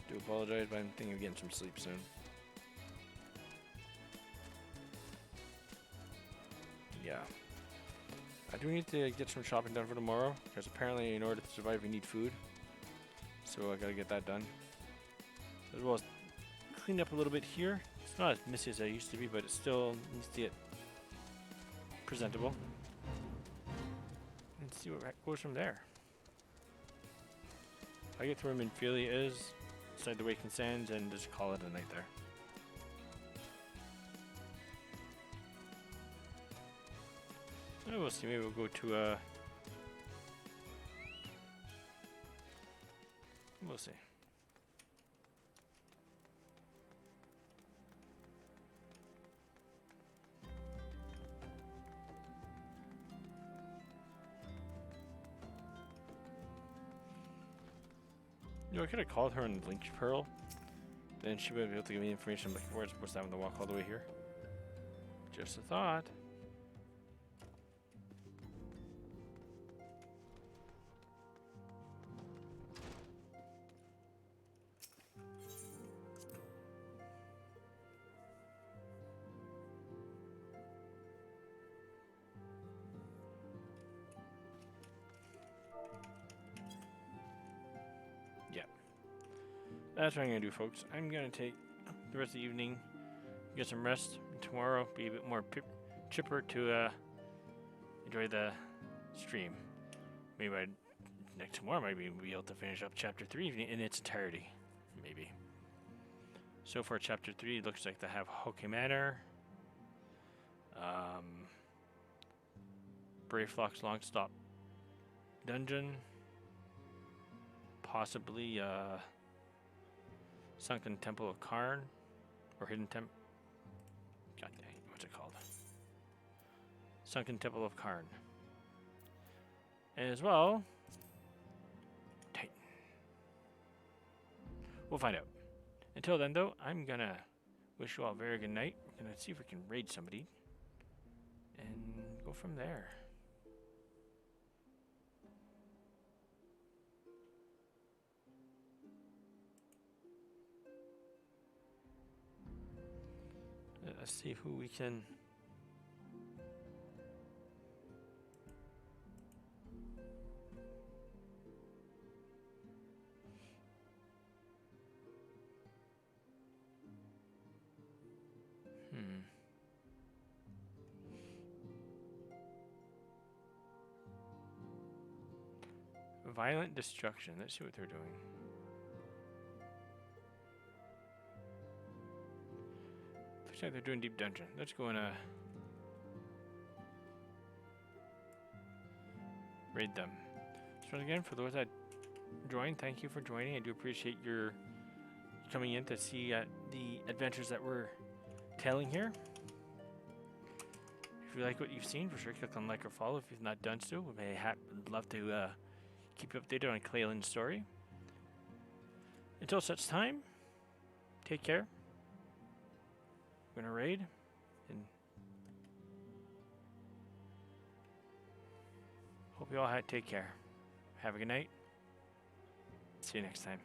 Do apologize, but I'm thinking of getting some sleep soon. Yeah. I do need to get some shopping done for tomorrow, because apparently in order to survive we need food. So I gotta get that done. As well as clean up a little bit here. It's not as messy as I used to be, but it still needs to get presentable. And see what goes from there. I get to where Minfilia is, inside the Waking Sands, and just call it a night there. Oh, we'll see. Maybe we'll go to we'll see. You know, I could have called her in Lynch Pearl. Then she would be able to give me information I'm looking for as opposed to having to walk all the way here. Just a thought. That's what I'm going to do, folks. I'm going to take the rest of the evening, get some rest. Tomorrow, be a bit more chipper to enjoy the stream. Maybe next tomorrow, maybe we'll be able to finish up Chapter 3 in its entirety. Maybe. So far, Chapter 3 looks like they have Hoke Manor, Brave Flock's Longstop Dungeon, possibly Sunken Temple of Karn, or Hidden Temple. God dang, what's it called? Sunken Temple of Karn. And as well, Titan. We'll find out. Until then, though, I'm gonna wish you all a very good night. We're gonna see if we can raid somebody, and go from there. Let's see who we can. Violent destruction. Let's see what they're doing. Looks like they're doing deep dungeon. Let's go and raid them. So again, for those that joined, thank you for joining. I do appreciate your coming in to see the adventures that we're telling here. If you like what you've seen, for sure click on like or follow if you've not done so. We may love to keep you updated on Clalin's story. Until such time, take care. We're gonna raid, and hope you all take care. Have a good night. See you next time.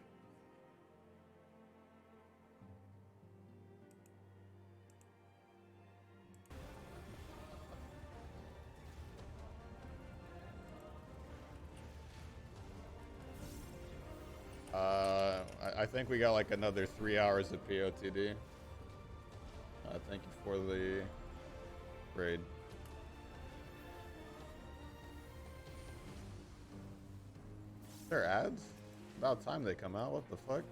I think we got like another 3 hours of POTD. Thank you for the raid. There are ads? About time they come out. What the fuck?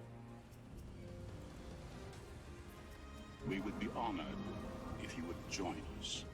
We would be honored if you would join us.